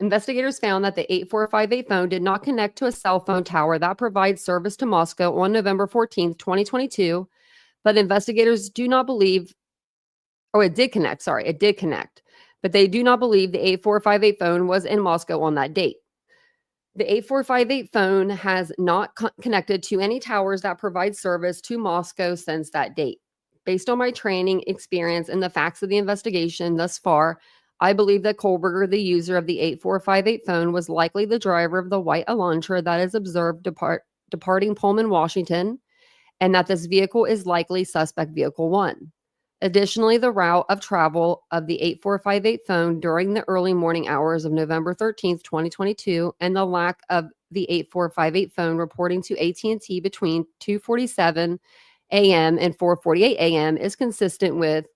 Investigators found that the 8458 phone did not connect to a cell phone tower that provides service to Moscow on November 14th, 2022, but investigators do not believe, it did connect, but they do not believe the 8458 phone was in Moscow on that date. The 8458 phone has not connected to any towers that provide service to Moscow since that date. Based on my training, experience, and the facts of the investigation thus far, I believe that Kohlberger, the user of the 8458 phone, was likely the driver of the white Elantra that is observed departing Pullman, Washington, and that this vehicle is likely suspect vehicle 1. Additionally, the route of travel of the 8458 phone during the early morning hours of November 13th, 2022, and the lack of the 8458 phone reporting to AT&T between 2:47 a.m. and 4:48 a.m. is consistent with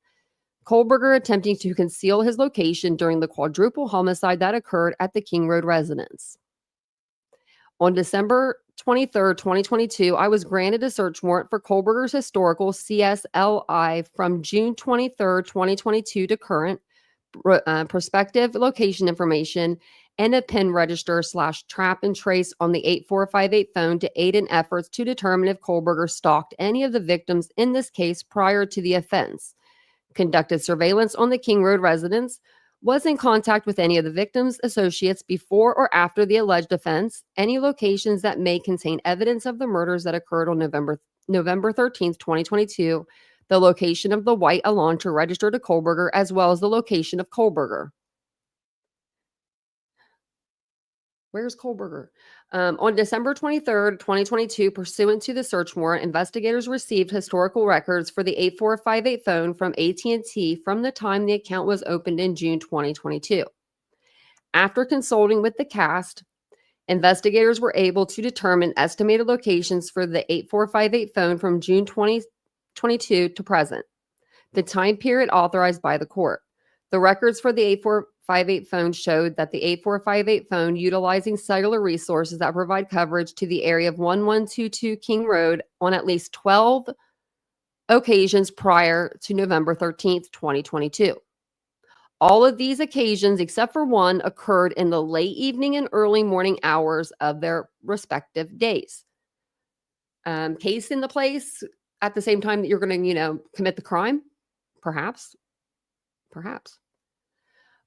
Kohlberger attempting to conceal his location during the quadruple homicide that occurred at the King Road residence. On December 23, 2022, I was granted a search warrant for Kohlberger's historical CSLI from June 23, 2022 to current prospective location information and a PIN register / trap and trace on the 8458 phone to aid in efforts to determine if Kohlberger stalked any of the victims in this case prior to the offense, conducted surveillance on the King Road residence, was in contact with any of the victims' associates before or after the alleged offense, any locations that may contain evidence of the murders that occurred on November 13th, 2022, the location of the white Elantra registered to Kohlberger, as well as the location of Kohlberger. Where's Kohlberger? On December 23rd, 2022, pursuant to the search warrant, investigators received historical records for the 8458 phone from AT&T from the time the account was opened in June 2022. After consulting with the cast, investigators were able to determine estimated locations for the 8458 phone from June 2022 to present, the time period authorized by the court. The records for the 8458 phone showed that the 8458 phone, utilizing cellular resources that provide coverage to the area of 1122 King Road on at least 12 occasions prior to November 13th, 2022. All of these occasions, except for one, occurred in the late evening and early morning hours of their respective days. Case in the place at the same time that you're going to, commit the crime? Perhaps.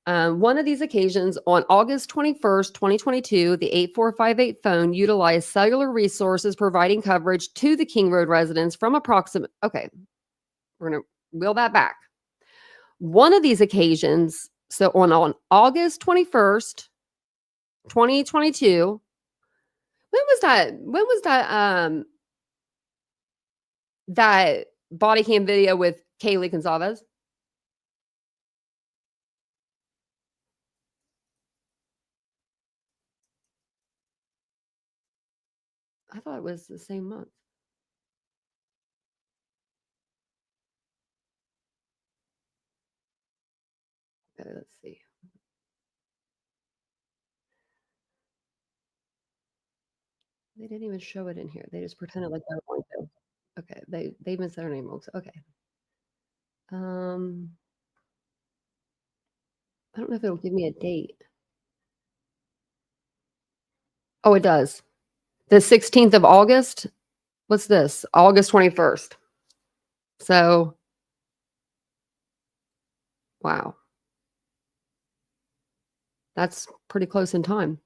One of these occasions, on August 21st, 2022, the 8458 phone utilized cellular resources providing coverage to the King Road residence from approximate. Okay, we're going to wheel that back. One of these occasions, so on August 21st, 2022, when was that body cam video with Kaylee Gonzalez? I thought it was the same month. Okay, let's see. They didn't even show it in here. They just pretended like they were going to. Okay, they even said her name wrong. So, okay. I don't know if it'll give me a date. Oh, it does. The 16th of August. What's this? August 21st. So, wow. That's pretty close in time.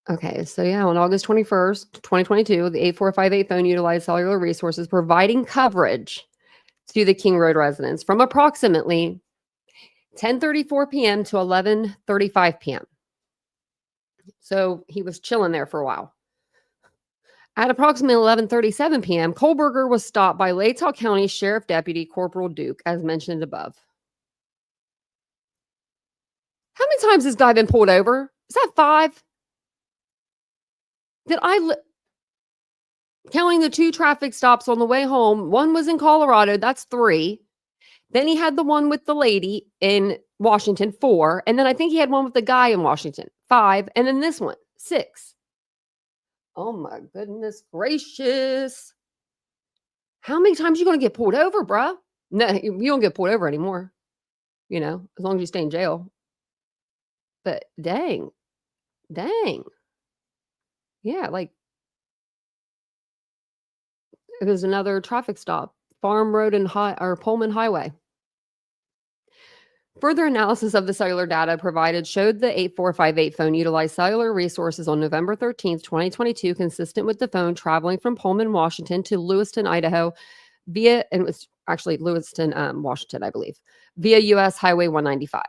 Okay, so yeah, on August 21st, 2022, the 8458 phone utilized cellular resources providing coverage to the King Road residents from approximately 10:34 p.m. to 11:35 p.m. So he was chilling there for a while. At approximately 11:37 p.m., Kohlberger was stopped by Latah County Sheriff Deputy Corporal Duke, as mentioned above. How many times has this guy been pulled over? Is that 5? Did I counting the 2 traffic stops on the way home? One was in Colorado, that's 3. Then he had the one with the lady in Washington, 4, and then I think he had one with the guy in Washington, 5, and then this one, 6. Oh my goodness gracious. How many times you gonna get pulled over, bruh? No, you don't get pulled over anymore, as long as you stay in jail. But dang. Yeah, like it was another traffic stop, Farm Road and Pullman Highway. Further analysis of the cellular data provided showed the 8458 phone utilized cellular resources on November 13th, 2022, consistent with the phone traveling from Pullman, Washington to Lewiston, Idaho, and it was actually Lewiston, Washington, I believe, via US Highway 195.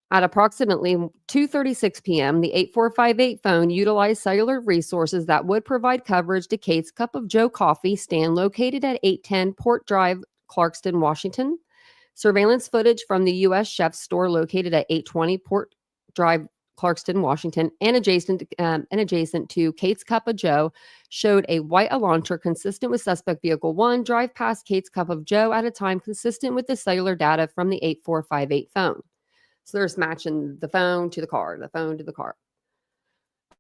At approximately 2:36 p.m., the 8458 phone utilized cellular resources that would provide coverage to Kate's Cup of Joe coffee stand located at 810 Port Drive, Clarkston, Washington. Surveillance footage from the U.S. Chef's store located at 820 Port Drive, Clarkston, Washington, and adjacent to Kate's Cup of Joe showed a white Elantra consistent with suspect vehicle 1 drive past Kate's Cup of Joe at a time consistent with the cellular data from the 8458 phone. So they're just matching the phone to the car, the phone to the car.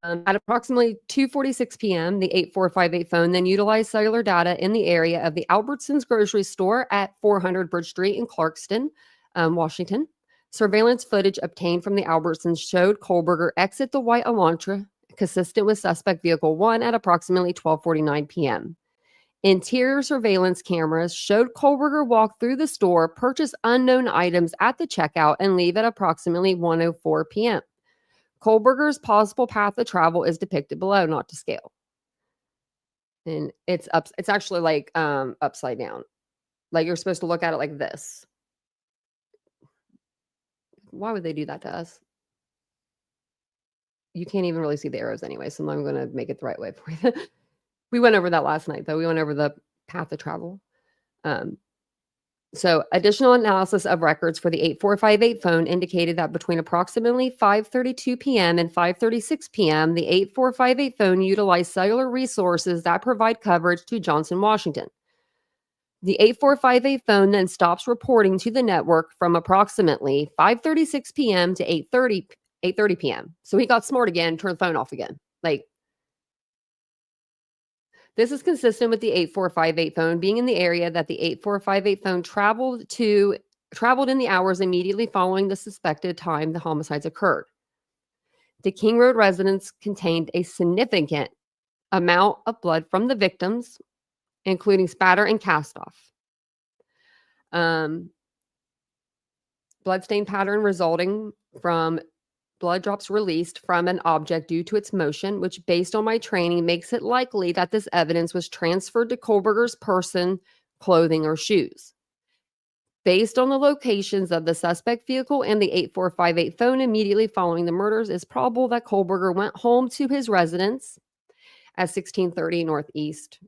At approximately 2:46 p.m., the 8458 phone then utilized cellular data in the area of the Albertsons grocery store at 400 Bridge Street in Clarkston, Washington. Surveillance footage obtained from the Albertsons showed Kohlberger exit the white Elantra, consistent with suspect vehicle 1 at approximately 12:49 p.m. Interior surveillance cameras showed Kohlberger walk through the store, purchase unknown items at the checkout, and leave at approximately 1:04 p.m. Kohlberger's possible path of travel is depicted below, not to scale. And it's actually like upside down. Like you're supposed to look at it like this. Why would they do that to us? You can't even really see the arrows anyway, so I'm going to make it the right way for you. We went over that last night, though. We went over the path of travel. So additional analysis of records for the 8458 phone indicated that between approximately 5:32 p.m. and 5:36 p.m., the 8458 phone utilized cellular resources that provide coverage to Johnson, Washington. The 8458 phone then stops reporting to the network from approximately 5:36 p.m. to 8:30 p.m. So he got smart again, turned the phone off again. This is consistent with the 8458 phone being in the area that the 8458 phone traveled in the hours immediately following the suspected time the homicides occurred. The King Road residence contained a significant amount of blood from the victims, including spatter and cast off. Bloodstain pattern resulting from blood drops released from an object due to its motion, which based on my training makes it likely that this evidence was transferred to Kohlberger's person, clothing, or shoes. Based on the locations of the suspect vehicle and the 8458 phone immediately following the murders, it's probable that Kohlberger went home to his residence at 1630 Northeast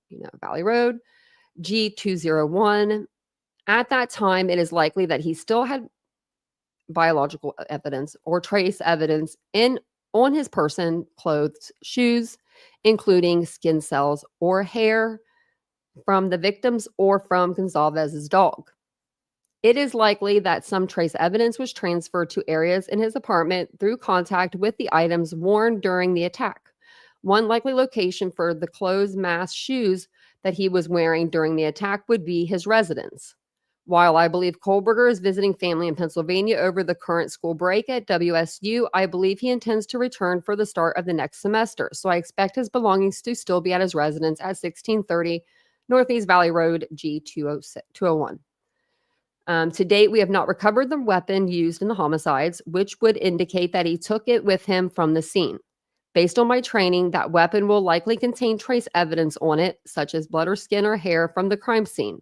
Valley Road, G201. At that time, it is likely that he still had biological evidence or trace evidence on his person, clothes, shoes, including skin cells or hair from the victims or from Gonzalez's dog. It is likely that some trace evidence was transferred to areas in his apartment through contact with the items worn during the attack. One likely location for the clothes, mask, shoes that he was wearing during the attack would be his residence. While I believe Kohlberger is visiting family in Pennsylvania over the current school break at WSU, I believe he intends to return for the start of the next semester. So I expect his belongings to still be at his residence at 1630 Northeast Valley Road, G201. To date, we have not recovered the weapon used in the homicides, which would indicate that he took it with him from the scene. Based on my training, that weapon will likely contain trace evidence on it, such as blood or skin or hair from the crime scene.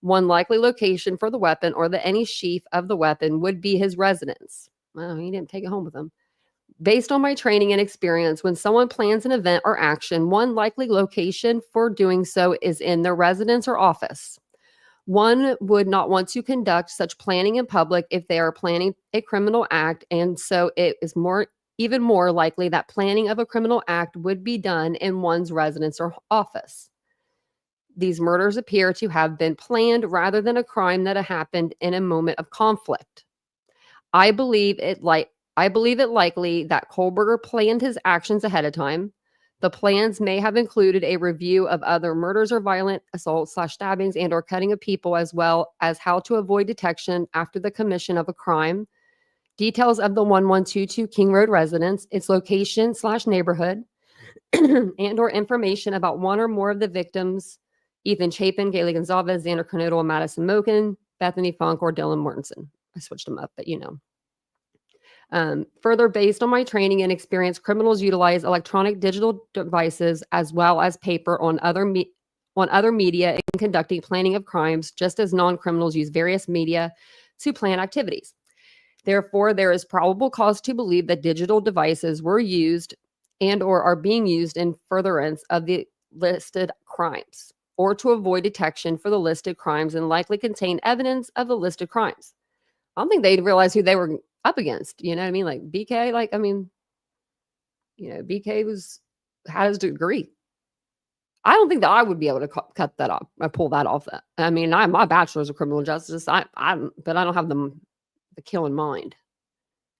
One likely location for the weapon or any sheath of the weapon would be his residence. Well, he didn't take it home with him. Based on my training and experience, when someone plans an event or action, one likely location for doing so is in their residence or office. One would not want to conduct such planning in public if they are planning a criminal act, and so it is even more likely that planning of a criminal act would be done in one's residence or office. These murders appear to have been planned rather than a crime that happened in a moment of conflict. I believe it likely that Kohlberger planned his actions ahead of time. The plans may have included a review of other murders or violent assaults/stabbings and or cutting of people, as well as how to avoid detection after the commission of a crime. Details of the 1122 King Road residence, its location/neighborhood, and or information about one or more of the victims, Ethan Chapin, Gailey Gonzalez, Xander Kernodle, Madison Moken, Bethany Funk, or Dylan Mortensen. I switched them up, but you know. Further, based on my training and experience, criminals utilize electronic digital devices as well as paper on other media in conducting planning of crimes, just as non-criminals use various media to plan activities. Therefore, there is probable cause to believe that digital devices were used and or are being used in furtherance of the listed crimes, or to avoid detection for the listed crimes and likely contain evidence of the listed crimes. I don't think they'd realize who they were up against. You know what I mean? Like BK, BK had his degree. I don't think that I would be able to cut that off or pull that off. I mean, my bachelor's of criminal justice, but I don't have the kill in mind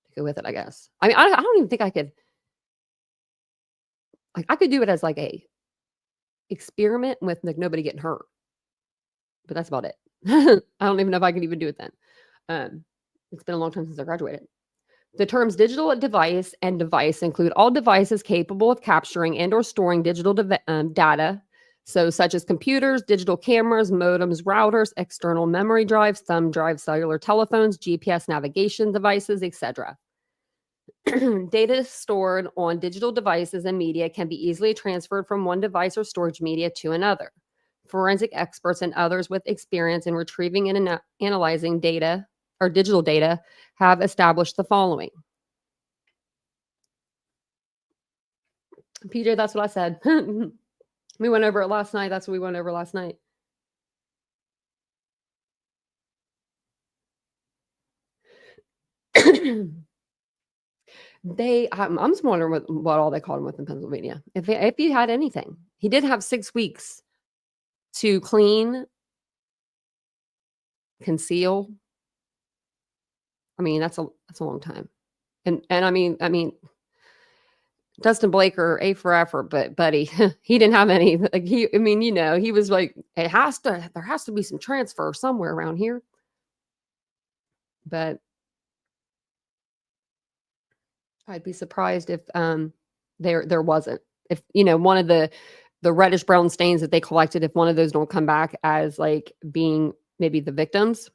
to go with it, I guess. I mean, I don't even think I could, I could do it as like a experiment with like nobody getting hurt, but that's about it. I don't even know if I could even do it then. It's been a long time since I graduated. The terms digital device and device include all devices capable of capturing and or storing digital data, so such as computers, digital cameras, modems, routers, external memory drives, thumb drives, cellular telephones, GPS navigation devices, etc. Data stored on digital devices and media can be easily transferred from one device or storage media to another. Forensic experts and others with experience in retrieving and analyzing data or digital data have established the following. PJ, that's what I said. We went over it last night. That's what we went over last night. I'm just wondering what all they called him with in Pennsylvania. If he had anything, he did have 6 weeks to clean, conceal. I mean, that's a long time. And I mean, Dustin Blaker, A for effort, but buddy, he didn't have any. Like he was like, there has to be some transfer somewhere around here. But I'd be surprised if there wasn't. If one of the reddish brown stains that they collected, if one of those don't come back as like being maybe the victims.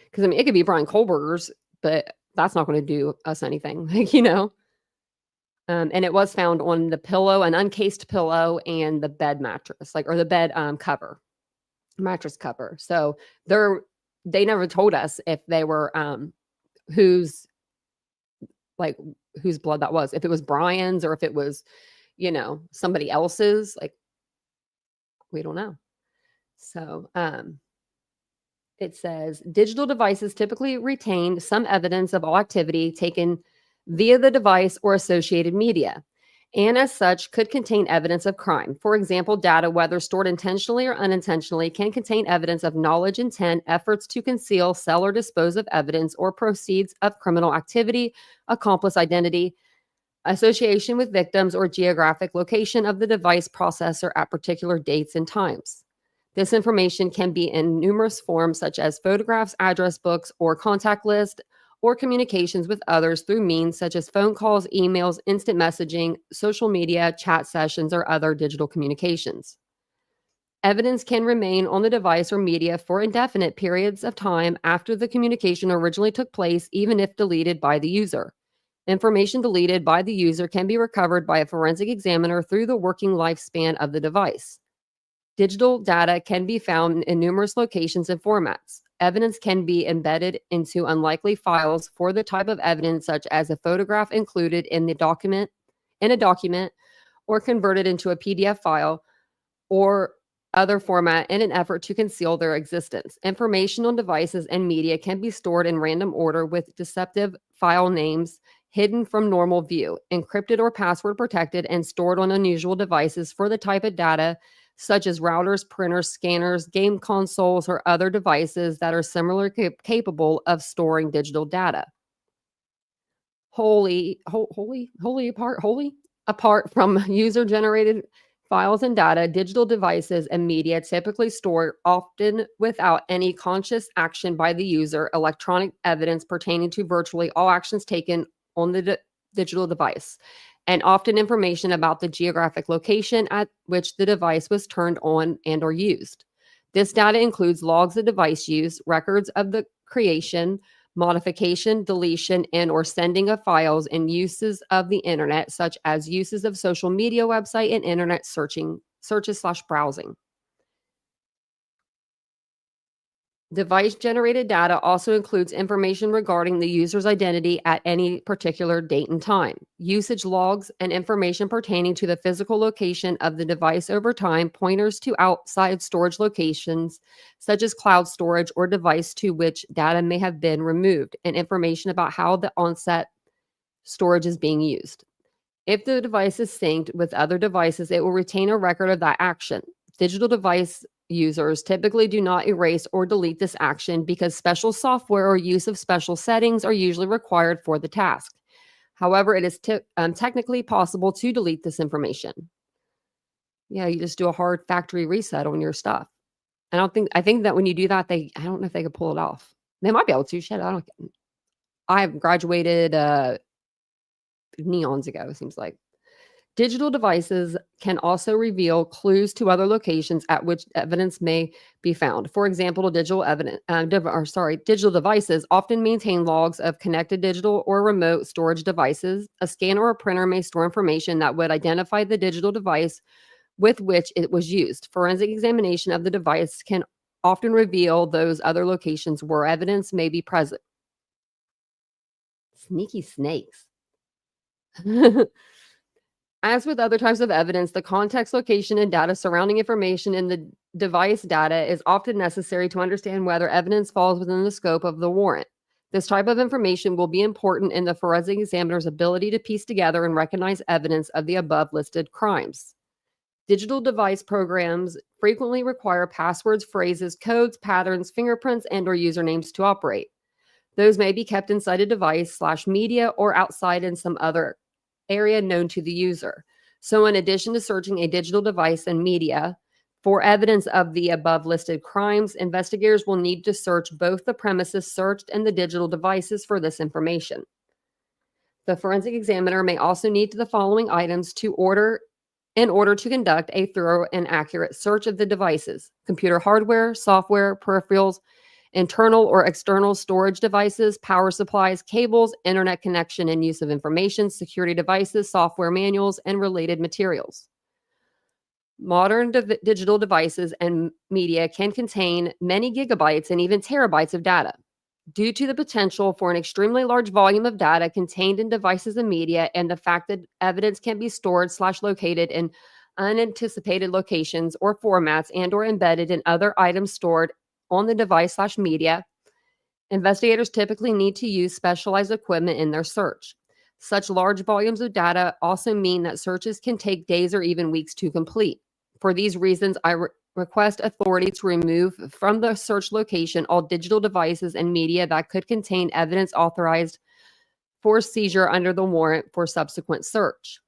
Because I mean, it could be Brian Kohlberger's, but that's not going to do us anything, and it was found on the pillow, an uncased pillow, and the bed mattress, or the bed mattress cover. So they never told us if they were whose blood that was, if it was Brian's or if it was, somebody else's. Like, we don't know. So it says digital devices typically retain some evidence of all activity taken via the device or associated media, and as such could contain evidence of crime. For example, data, whether stored intentionally or unintentionally, can contain evidence of knowledge, intent, efforts to conceal, sell, or dispose of evidence or proceeds of criminal activity, accomplice identity, association with victims, or geographic location of the device processor at particular dates and times. This information can be in numerous forms, such as photographs, address books, or contact list, or communications with others through means such as phone calls, emails, instant messaging, social media, chat sessions, or other digital communications. Evidence can remain on the device or media for indefinite periods of time after the communication originally took place, even if deleted by the user. Information deleted by the user can be recovered by a forensic examiner through the working lifespan of the device. Digital data can be found in numerous locations and formats. Evidence can be embedded into unlikely files for the type of evidence, such as a photograph included in a document, or converted into a PDF file or other format in an effort to conceal their existence. Information on devices and media can be stored in random order with deceptive file names hidden from normal view, encrypted or password protected, and stored on unusual devices for the type of data such as routers, printers, scanners, game consoles, or other devices that are similarly capable of storing digital data. Apart from user-generated files and data, digital devices and media typically store, often without any conscious action by the user, electronic evidence pertaining to virtually all actions taken on the digital device, and often information about the geographic location at which the device was turned on and or used. This data includes logs of device use, records of the creation, modification, deletion, and or sending of files, and uses of the internet, such as uses of social media website and internet searches/browsing. Device-generated data also includes information regarding the user's identity at any particular date and time, usage logs, and information pertaining to the physical location of the device over time, pointers to outside storage locations, such as cloud storage or device to which data may have been removed, and information about how the onset storage is being used. If the device is synced with other devices, it will retain a record of that action. Digital device users typically do not erase or delete this action because special software or use of special settings are usually required for the task. However, it is technically possible to delete this information. Yeah, you just do a hard factory reset on your stuff. I think that when you do that, I don't know if they could pull it off. They might be able to. Shit, I've graduated neons ago, it seems like. Digital devices can also reveal clues to other locations at which evidence may be found. For example, digital devices often maintain logs of connected digital or remote storage devices. A scanner or printer may store information that would identify the digital device with which it was used. Forensic examination of the device can often reveal those other locations where evidence may be present. Sneaky snakes. As with other types of evidence, the context, location, and data surrounding information in the device data is often necessary to understand whether evidence falls within the scope of the warrant. This type of information will be important in the forensic examiner's ability to piece together and recognize evidence of the above listed crimes. Digital device programs frequently require passwords, phrases, codes, patterns, fingerprints, and/or usernames to operate. Those may be kept inside a device/media or outside in some other area known to the user. So in addition to searching a digital device and media for evidence of the above listed crimes, investigators will need to search both the premises searched and the digital devices for this information. The forensic examiner may also need the following items in order to conduct a thorough and accurate search of the devices: computer hardware, software, peripherals, internal or external storage devices, power supplies, cables, internet connection and use of information, security devices, software manuals, and related materials. Modern digital devices and media can contain many gigabytes and even terabytes of data. Due to the potential for an extremely large volume of data contained in devices and media, and the fact that evidence can be stored/located in unanticipated locations or formats and or embedded in other items stored on the device/media, investigators typically need to use specialized equipment in their search. Such large volumes of data also mean that searches can take days or even weeks to complete. For these reasons, I request authority to remove from the search location all digital devices and media that could contain evidence authorized for seizure under the warrant for subsequent search.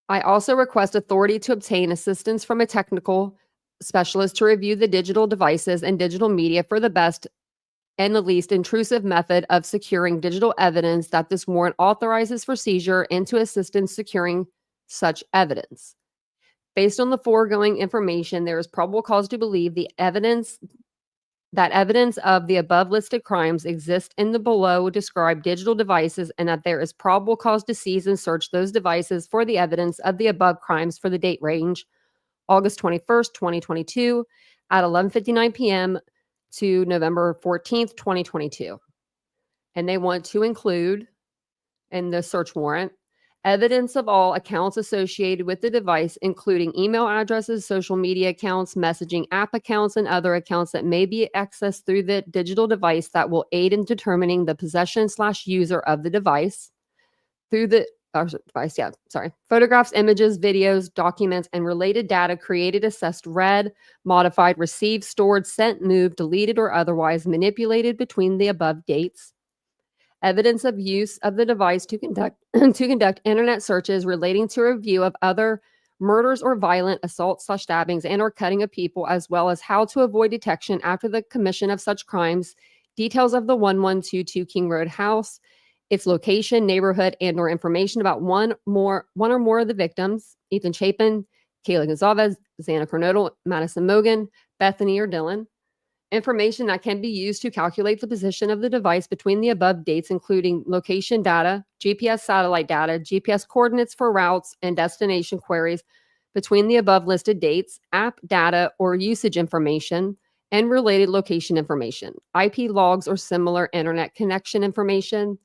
I also request authority to obtain assistance from a technical specialist to review the digital devices and digital media for the best and the least intrusive method of securing digital evidence that this warrant authorizes for seizure, and to assist in securing such evidence. Based on the foregoing information, there is probable cause to believe evidence of the above listed crimes exist in the below described digital devices, and that there is probable cause to seize and search those devices for the evidence of the above crimes for the date range August 21st, 2022 at 11:59 p.m. to November 14th, 2022. And they want to include in the search warrant evidence of all accounts associated with the device, including email addresses, social media accounts, messaging app accounts, and other accounts that may be accessed through the digital device that will aid in determining the possession/user of the device through the photographs, images, videos, documents, and related data created, assessed, read, modified, received, stored, sent, moved, deleted, or otherwise manipulated between the above dates. Evidence of use of the device to conduct internet searches relating to review of other murders or violent assaults/stabbings and or cutting of people, as well as how to avoid detection after the commission of such crimes. Details of the 1122 King Road house, its location, neighborhood, and or information about one or more of the victims: Ethan Chapin, Kayla Gonzalez, Xana Coronado, Madison Mogan, Bethany, or Dylan. Information that can be used to calculate the position of the device between the above dates, including location data, GPS satellite data, GPS coordinates for routes and destination queries between the above listed dates, app data or usage information, and related location information, IP logs or similar internet connection information,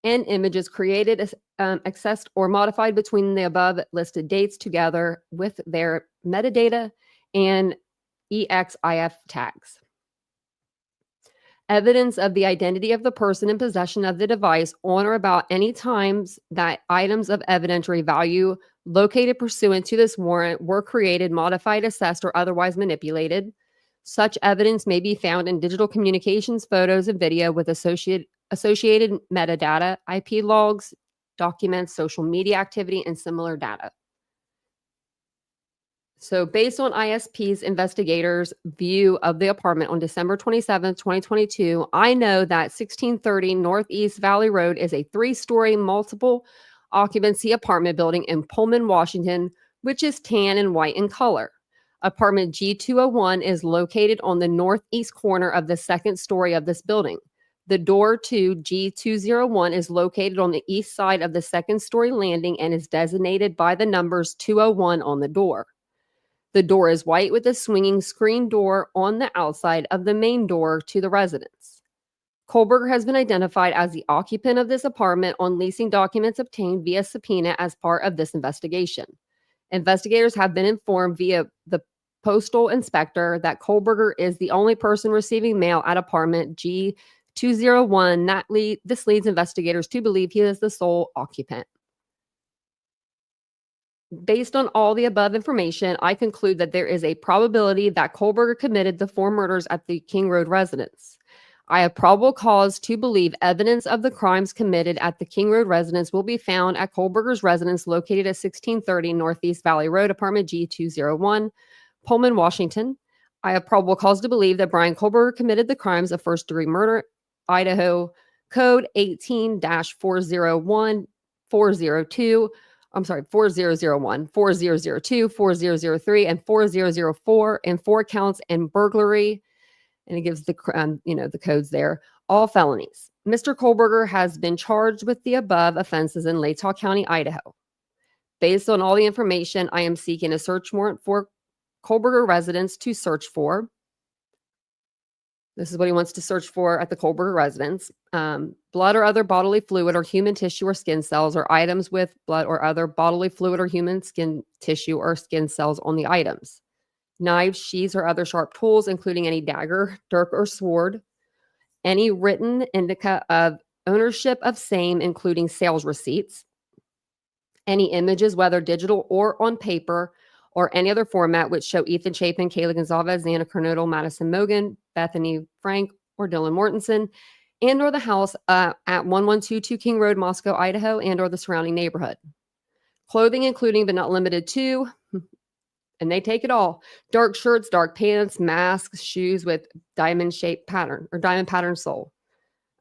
and images created, accessed, or modified between the above listed dates together with their metadata and EXIF tags. Evidence of the identity of the person in possession of the device on or about any times that items of evidentiary value located pursuant to this warrant were created, modified, assessed, or otherwise manipulated. Such evidence may be found in digital communications, photos, and video with associated metadata, IP logs, documents, social media activity, and similar data. So based on ISP's investigators' view of the apartment on December 27, 2022, I know that 1630 Northeast Valley Road is a 3-story multiple occupancy apartment building in Pullman, Washington, which is tan and white in color. Apartment G201 is located on the northeast corner of the second story of this building. The door to G201 is located on the east side of the second story landing and is designated by the numbers 201 on the door. The door is white with a swinging screen door on the outside of the main door to the residence. Kohlberger has been identified as the occupant of this apartment on leasing documents obtained via subpoena as part of this investigation. Investigators have been informed via the postal inspector that Kohlberger is the only person receiving mail at apartment G201. This leads investigators to believe he is the sole occupant. Based on all the above information, I conclude that there is a probability that Kohlberger committed the 4 murders at the King Road residence. I have probable cause to believe evidence of the crimes committed at the King Road residence will be found at Kohlberger's residence located at 1630 Northeast Valley Road, apartment G201, Pullman, Washington. I have probable cause to believe that Brian Kohlberger committed the crimes of first-degree murder, Idaho Code 18-401, 4002, 4001, 4002, 4003, and 4004, and 4 counts and burglary. And it gives the codes there, all felonies. Mr. Kohlberger has been charged with the above offenses in Latah County, Idaho. Based on all the information, I am seeking a search warrant for Kohlberger residence to search for. This is what he wants to search for at the Kohlberger residence. Blood or other bodily fluid or human tissue or skin cells, or items with blood or other bodily fluid or human skin tissue or skin cells on the items. Knives, sheaths, or other sharp tools, including any dagger, dirk, or sword. Any written indicia of ownership of same, including sales receipts. Any images, whether digital or on paper, or any other format which show Ethan Chapin, Kayla Gonzalez, Xana Coronado, Madison Mogan, Bethany Frank, or Dylan Mortensen, and or the house at 1122 King Road, Moscow, Idaho, and or the surrounding neighborhood. Clothing including but not limited to, and they take it all, dark shirts, dark pants, masks, shoes with diamond-shaped pattern or diamond pattern sole.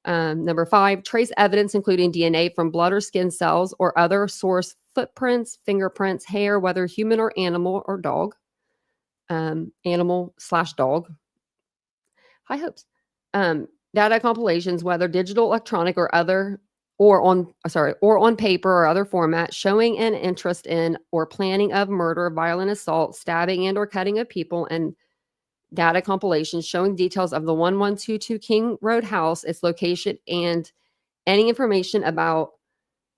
Number 5, trace evidence including DNA from blood or skin cells or other source footprints, fingerprints, hair, whether human or animal or dog, animal/dog. High hopes. Data compilations, whether digital, electronic, or on paper or other format, showing an interest in or planning of murder, violent assault, stabbing, and or cutting of people, and data compilations showing details of the 1122 King Road house, its location, and any information about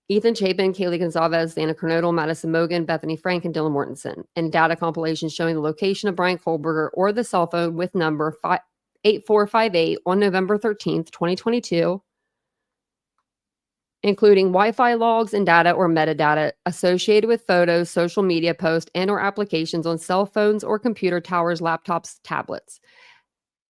Ethan Chapin, Kaylee Gonzalez, Xana Kernodle, Madison Mogan, Bethany Frank, and Dylan Mortensen, and data compilations showing the location of Brian Kohlberger or the cell phone with number 8458 on November 13th, 2022, including Wi-Fi logs and data or metadata associated with photos, social media posts, and or applications on cell phones or computer towers, laptops, tablets.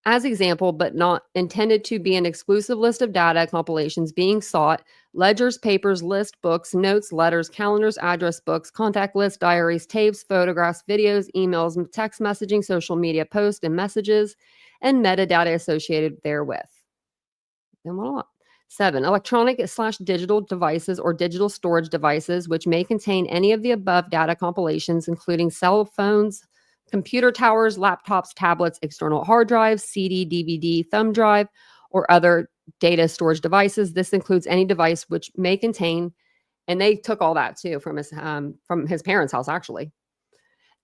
As example, but not intended to be an exclusive list of data compilations being sought, ledgers, papers, list, books, notes, letters, calendars, address books, contact lists, diaries, tapes, photographs, videos, emails, text messaging, social media posts and messages, and metadata associated therewith. And voila. 7. Electronic/digital devices or digital storage devices, which may contain any of the above data compilations, including cell phones, computer towers, laptops, tablets, external hard drives, CD, DVD, thumb drive, or other data storage devices. This includes any device which may contain, and they took all that too from his parents' house, actually.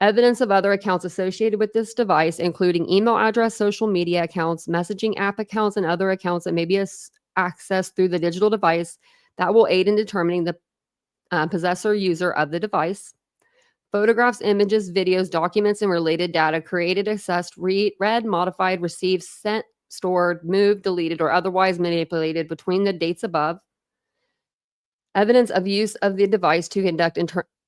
Evidence of other accounts associated with this device, including email address, social media accounts, messaging app accounts, and other accounts that may be accessed through the digital device that will aid in determining the possessor user of the device. Photographs, images, videos, documents, and related data created, accessed, read, modified, received, sent, stored, moved, deleted, or otherwise manipulated between the dates above. Evidence of use of the device to conduct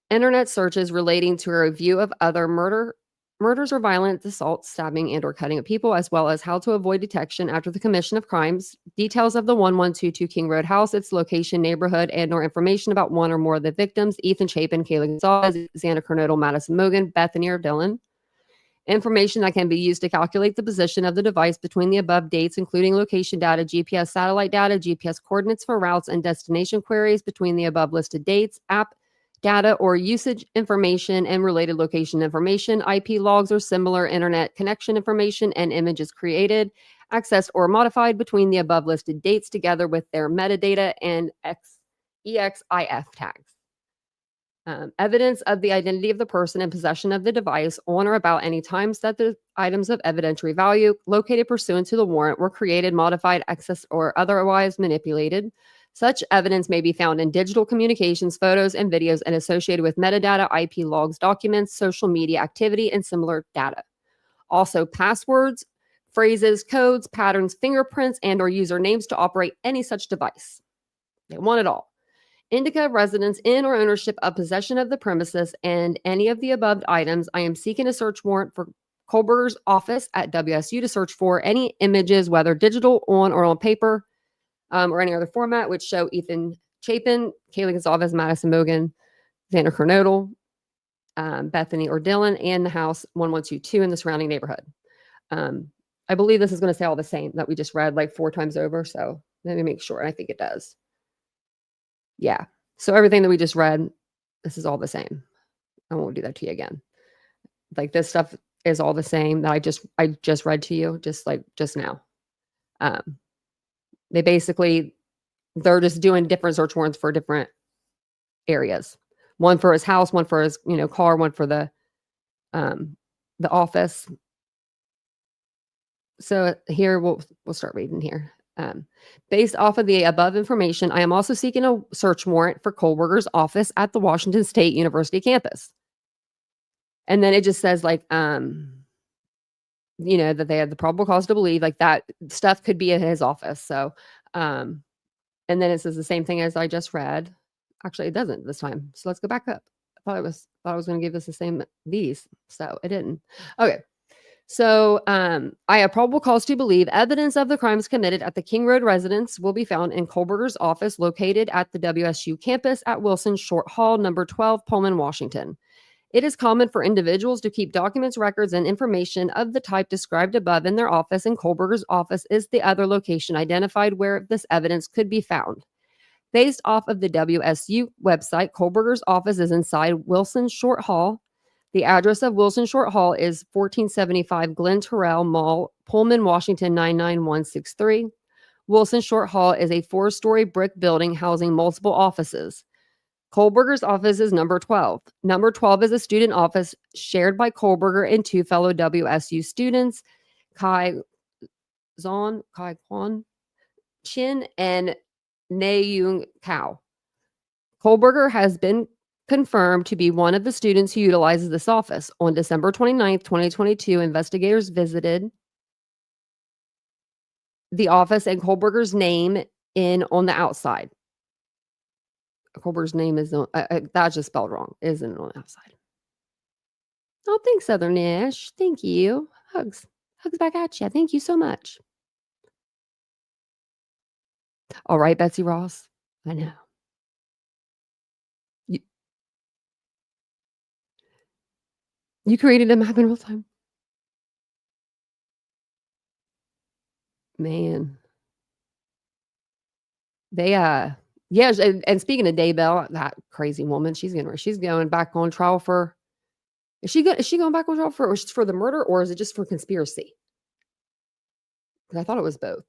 internet searches relating to a review of other murders or violent assaults, stabbing, and or cutting of people, as well as how to avoid detection after the commission of crimes. Details of the 1122 King Road house, its location, neighborhood, and or information about one or more of the victims, Ethan Chapin, Kaylee Gonzalez, Xana Kernodle, Madison Mogan, Bethany, or Dylan. Information that can be used to calculate the position of the device between the above dates, including location data, GPS satellite data, GPS coordinates for routes and destination queries between the above listed dates, app data or usage information and related location information, IP logs or similar internet connection information, and images created, accessed, or modified between the above listed dates together with their metadata and EXIF tags. Evidence of the identity of the person in possession of the device on or about any times that the items of evidentiary value located pursuant to the warrant were created, modified, accessed, or otherwise manipulated. Such evidence may be found in digital communications, photos, and videos, and associated with metadata, IP logs, documents, social media activity, and similar data. Also, passwords, phrases, codes, patterns, fingerprints, and or usernames to operate any such device. They want it all. Indica of residence in or ownership of possession of the premises and any of the above items. I am seeking a search warrant for Kohlberger's office at WSU to search for any images, whether digital, on paper, or any other format, which show Ethan Chapin, Kaylee Gonzalez, Madison Mogan, Xana Kernodle, Bethany or Dylan, and the house 1122 in the surrounding neighborhood. I believe this is going to say all the same that we just read like 4 times over. So let me make sure. And I think it does. Yeah. So everything that we just read, this is all the same. I won't do that to you again. Like this stuff is all the same that I just read to you, just now. They're just doing different search warrants for different areas. One for his house, one for his, car, one for the office. So here we'll start reading here. Based off of the above information, I am also seeking a search warrant for Kohlberger's office at the Washington State University campus. And then it just says that they had the probable cause to believe like that stuff could be in his office. So, and then it says the same thing as I just read. Actually, it doesn't this time. So let's go back up. I thought I was going to give us these. So it didn't. Okay. So I have probable cause to believe evidence of the crimes committed at the King Road residence will be found in Kohlberger's office located at the WSU campus at Wilson Short Hall, number 12, Pullman, Washington. It is common for individuals to keep documents, records, and information of the type described above in their office, and Kohlberger's office is the other location identified where this evidence could be found. Based off of the WSU website, Kohlberger's office is inside Wilson Short Hall. The address of Wilson Short Hall is 1475 Glen Terrell Mall, Pullman, Washington 99163. Wilson Short Hall is a 4-story brick building housing multiple offices. Kohlberger's office is number 12. Number 12 is a student office shared by Kohlberger and 2 fellow WSU students, Kai Kwan Chin and Naeyoung Kao. Kohlberger has been confirmed to be one of the students who utilizes this office. On December 29th, 2022, investigators visited the office and Kohlberger's name on the outside. Kohlberger's name is that's just spelled wrong. Isn't on the outside. Oh, thanks, Southernish. Thank you. Hugs back at you. Thank you so much. All right, Betsy Ross. I know. You created a map in real time. Man. They yeah, and speaking of Daybell, that crazy woman, she's going back on trial for is she going back on trial for the murder, or is it just for conspiracy? Because I thought it was both.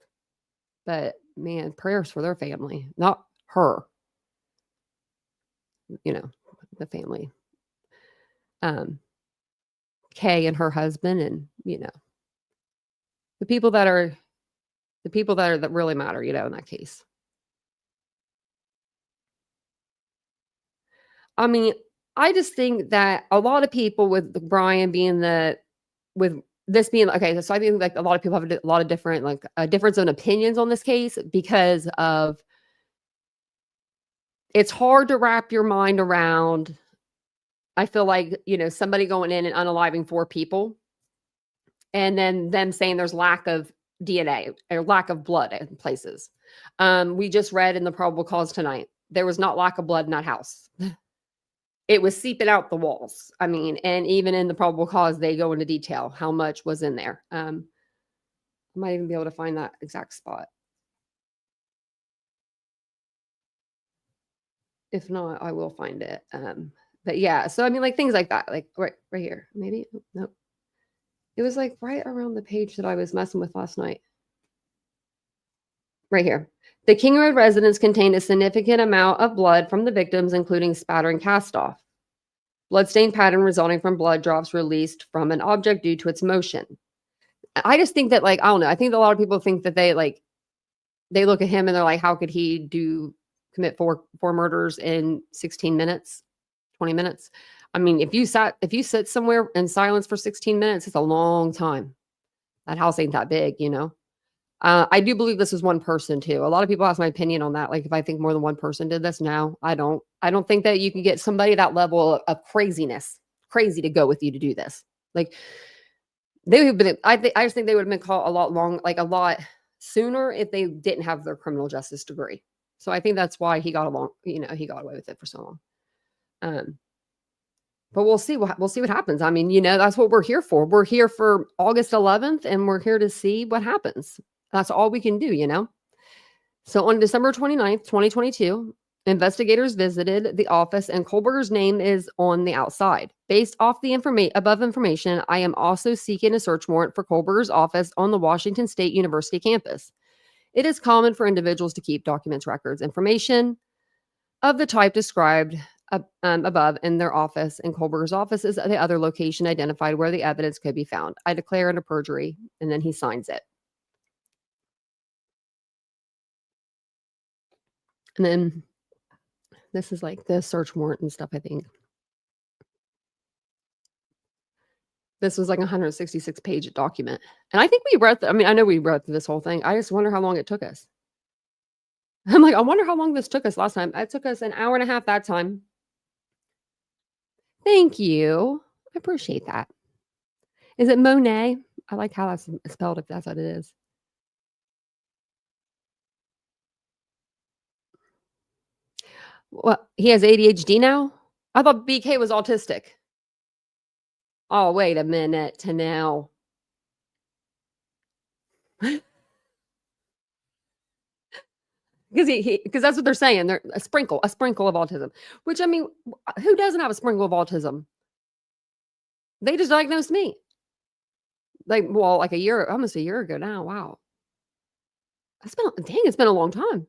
But man, prayers for their family, not her. You know, the family. Kay and her husband, and the people that really matter, in that case. I mean, I just think that a lot of people with Brian being with this being okay, so I think like a lot of people have a lot of different difference in opinions on this case because of it's hard to wrap your mind around. I feel like, somebody going in and unaliving 4 people and then them saying there's lack of DNA or lack of blood in places. We just read in the probable cause tonight, there was not lack of blood in that house. It was seeping out the walls. I mean, and even in the probable cause, they go into detail how much was in there. I might even be able to find that exact spot. If not, I will find it. But yeah, so I mean, like things like that, like right here, maybe. Nope. It was like right around the page that I was messing with last night. Right here. The King Road residence contained a significant amount of blood from the victims, including spatter and cast off. Bloodstain pattern resulting from blood drops released from an object due to its motion. I just think that, I don't know. I think a lot of people think that they look at him and they're like, how could he commit four murders in 16 minutes, 20 minutes? I mean, if you sit somewhere in silence for 16 minutes, it's a long time. That house ain't that big, I do believe this was one person too. A lot of people ask my opinion on that. Like if I think more than one person did this. No, I don't. I don't think that you can get somebody that level of crazy to go with you to do this. Like they would have been, I just think they would have been caught a lot sooner if they didn't have their criminal justice degree. So I think that's why he got he got away with it for so long. But we'll see what happens. I mean, that's what we're here for. We're here for August 11th and we're here to see what happens. That's all we can do, So on December 29th, 2022, investigators visited the office and Kohlberger's name is on the outside. Based off the above information, I am also seeking a search warrant for Kohlberger's office on the Washington State University campus. It is common for individuals to keep documents, records, information of the type described above in their office, and Kohlberger's office is the other location identified where the evidence could be found. I declare under perjury, and then he signs it. And then this is like the search warrant and stuff, I think. This was like a 166-page document. And I think I know we read through this whole thing. I just wonder how long it took us. I'm like, I wonder how long this took us last time. It took us an hour and a half that time. Thank you. I appreciate that. Is it Monet? I like how that's spelled if that's what it is. What? He has ADHD now? I thought BK was autistic. Oh, wait a minute to now. because that's what they're saying. They're a sprinkle of autism, which I mean, who doesn't have a sprinkle of autism? They just diagnosed me. Like, well, like almost a year ago now. Wow. It's been a long time.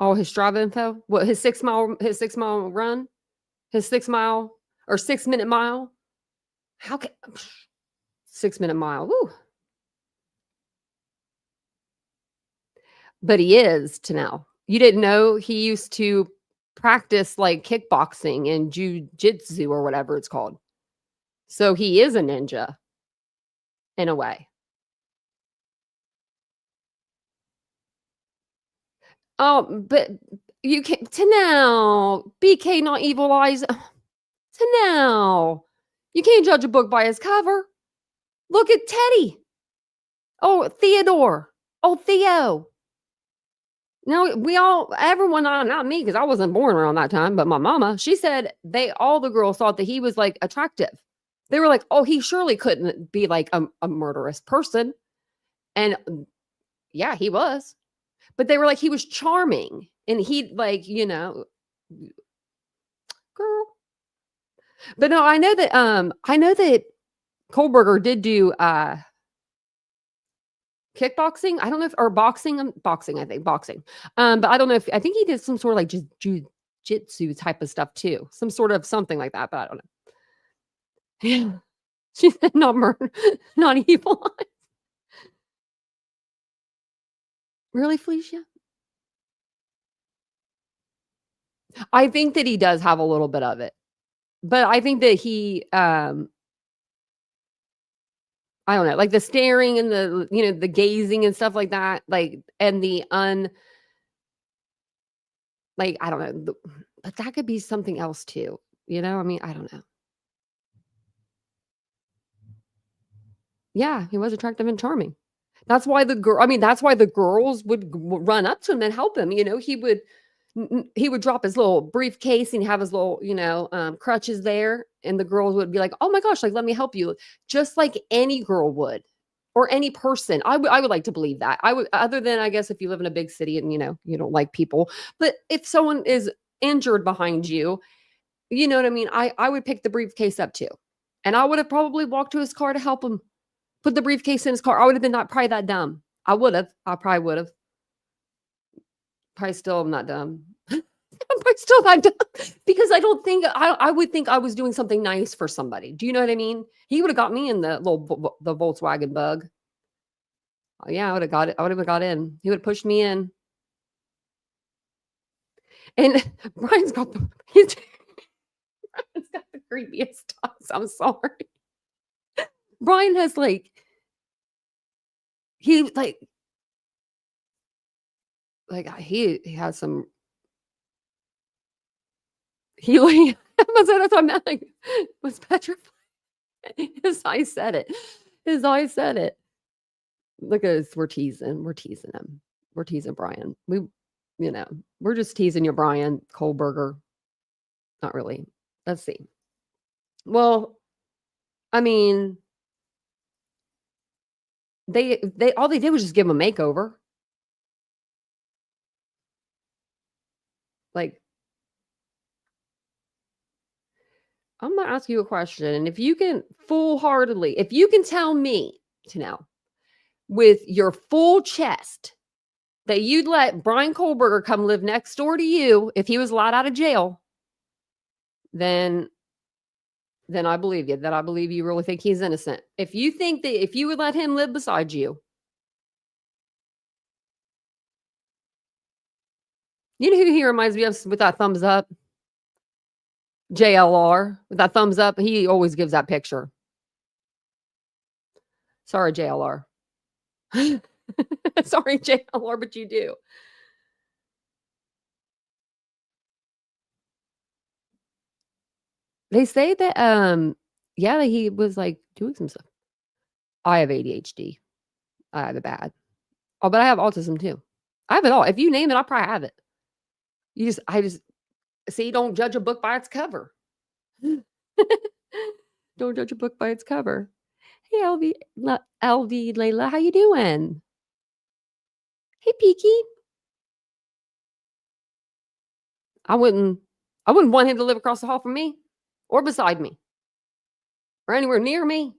Oh, his Strava info? What, his 6 mile run? His 6 mile or 6 minute mile? How can 6 minute mile? Woo. But he is to now. You didn't know he used to practice like kickboxing and jujitsu or whatever it's called. So he is a ninja in a way. Oh, but you can't to now. BK not evil eyes. To now. You can't judge a book by its cover. Look at Teddy. Oh, Theodore. Oh, Theo. No, everyone, not me, because I wasn't born around that time, but my mama, she said all the girls thought that he was like attractive. They were like, oh, he surely couldn't be like a murderous person. And yeah, he was. But they were like, he was charming. And he like, girl. But no, I know that Kohlberger did do kickboxing. I don't know if or boxing, I think boxing. But I don't know if I think he did some sort of like just jujitsu type of stuff too. Some sort of something like that, but I don't know. Yeah. She said not murder, not evil. Really, Felicia? I think that he does have a little bit of it. But I think that he I don't know, like the staring and the gazing and stuff like that, like and like I don't know, but that could be something else too. I mean, I don't know. Yeah, he was attractive and charming. That's why that's why the girls would run up to him and help him. He would drop his little briefcase and have his little, crutches there, and the girls would be like, "Oh my gosh, like let me help you," just like any girl would, or any person. I would like to believe that. I would, other than I guess if you live in a big city and you don't like people, but if someone is injured behind you, you know what I mean. I would pick the briefcase up too, and I would have probably walked to his car to help him put the briefcase in his car. I would have been not probably that dumb. I would have. I probably would have. Probably still am not dumb. I'm probably still not dumb because I don't think I would think I was doing something nice for somebody. Do you know what I mean? He would have got me in the the Volkswagen Bug. Oh, yeah, I would have got it. I would have got in. He would have pushed me in. And Brian's got Brian's got the creepiest dogs. I'm sorry. Brian has he he has some he that's what I'm like was petrified. His eyes said it. His eyes said it. Look at us. We're teasing. We're teasing him. We're teasing Brian. We're just teasing you, Brian Kohlberger. Not really. Let's see. Well, I mean, they all they did was just give him a makeover. Like, I'm gonna ask you a question, and if you can if you can tell me to now with your full chest that you'd let Brian Kohlberger come live next door to you if he was let out of jail, then I believe you. That I believe you really think he's innocent. If you think that if you would let him live beside you, you know who he reminds me of with that thumbs up? JLR with that thumbs up. He always gives that picture. Sorry, JLR. Sorry, JLR, but you do. They say that that he was like doing some stuff. I have ADHD. I have it bad. Oh, but I have autism too. I have it all. If you name it, I probably have it. I just see, don't judge a book by its cover. Don't judge a book by its cover. Hey, LV Layla, how you doing? Hey, Peaky. I wouldn't want him to live across the hall from me or beside me or anywhere near me.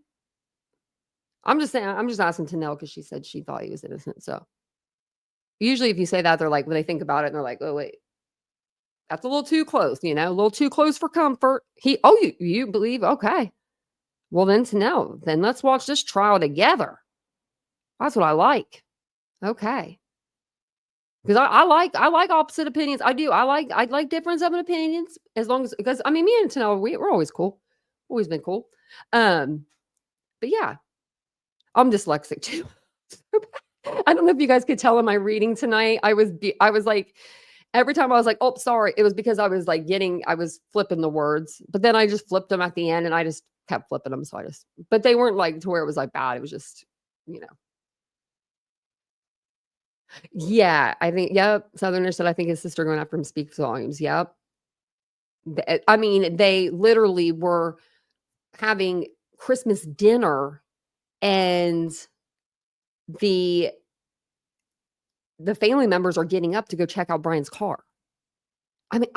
I'm just saying, I'm just asking Tanel because she said she thought he was innocent. So usually if you say that, they're like, when they think about it, and they're like, oh, wait, that's a little too close, a little too close for comfort. You believe? Okay. Well, then Tanel, then let's watch this trial together. That's what I like. Okay. Because I like opposite opinions. I do. I like difference of opinions as long as, because I mean, me and Tanel, we're always cool. Always been cool. But yeah, I'm dyslexic too. I don't know if you guys could tell in my reading tonight. I was like, every time I was like, oh, sorry. It was because I was like I was flipping the words, but then I just flipped them at the end and I just kept flipping them. So but they weren't like to where it was like bad. It was just, Yeah, I think, yep. Southerner said, I think his sister going after him speaks volumes. Yep. I mean, they literally were having Christmas dinner and the family members are getting up to go check out Brian's car. I mean,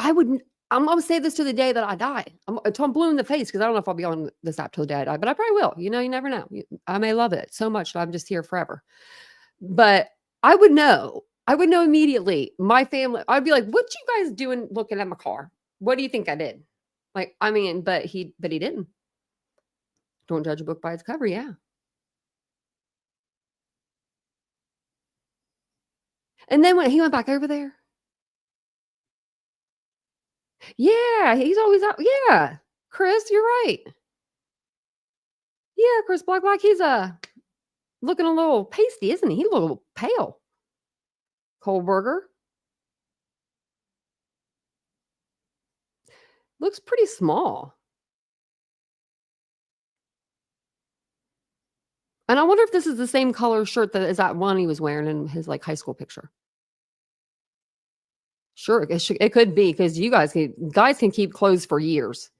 I'm going to say this to the day that I die. Until I'm blue in the face because I don't know if I'll be on this app till the day I die, but I probably will. You never know. I may love it so much that I'm just here forever. But I would know immediately. My family, I'd be like, what you guys doing looking at my car? What do you think I did? Like, I mean, but he didn't. Don't judge a book by its cover. Yeah. And then when he went back over there. Yeah, he's always out. Yeah. Chris, you're right. Yeah, Chris Black, he's looking a little pasty, isn't he? He's a little pale. Kohlberger. Looks pretty small. And I wonder if this is the same color shirt that is that one he was wearing in his like high school picture. Sure, it could be because you guys can keep clothes for years.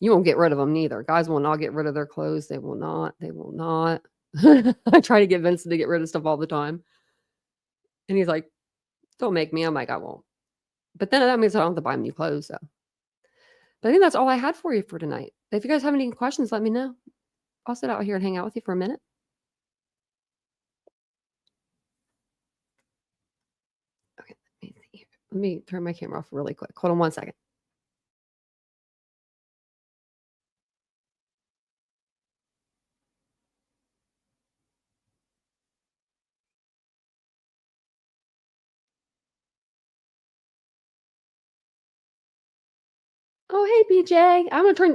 You won't get rid of them neither. Guys will not get rid of their clothes. They will not. They will not. I try to get Vincent to get rid of stuff all the time. And he's like, don't make me. I'm like, I won't. But then that means I don't have to buy him new clothes. So. But I think that's all I had for you for tonight. If you guys have any questions, let me know. I'll sit out here and hang out with you for a minute. Okay, let me turn my camera off really quick. Hold on one second. Oh, hey, PJ.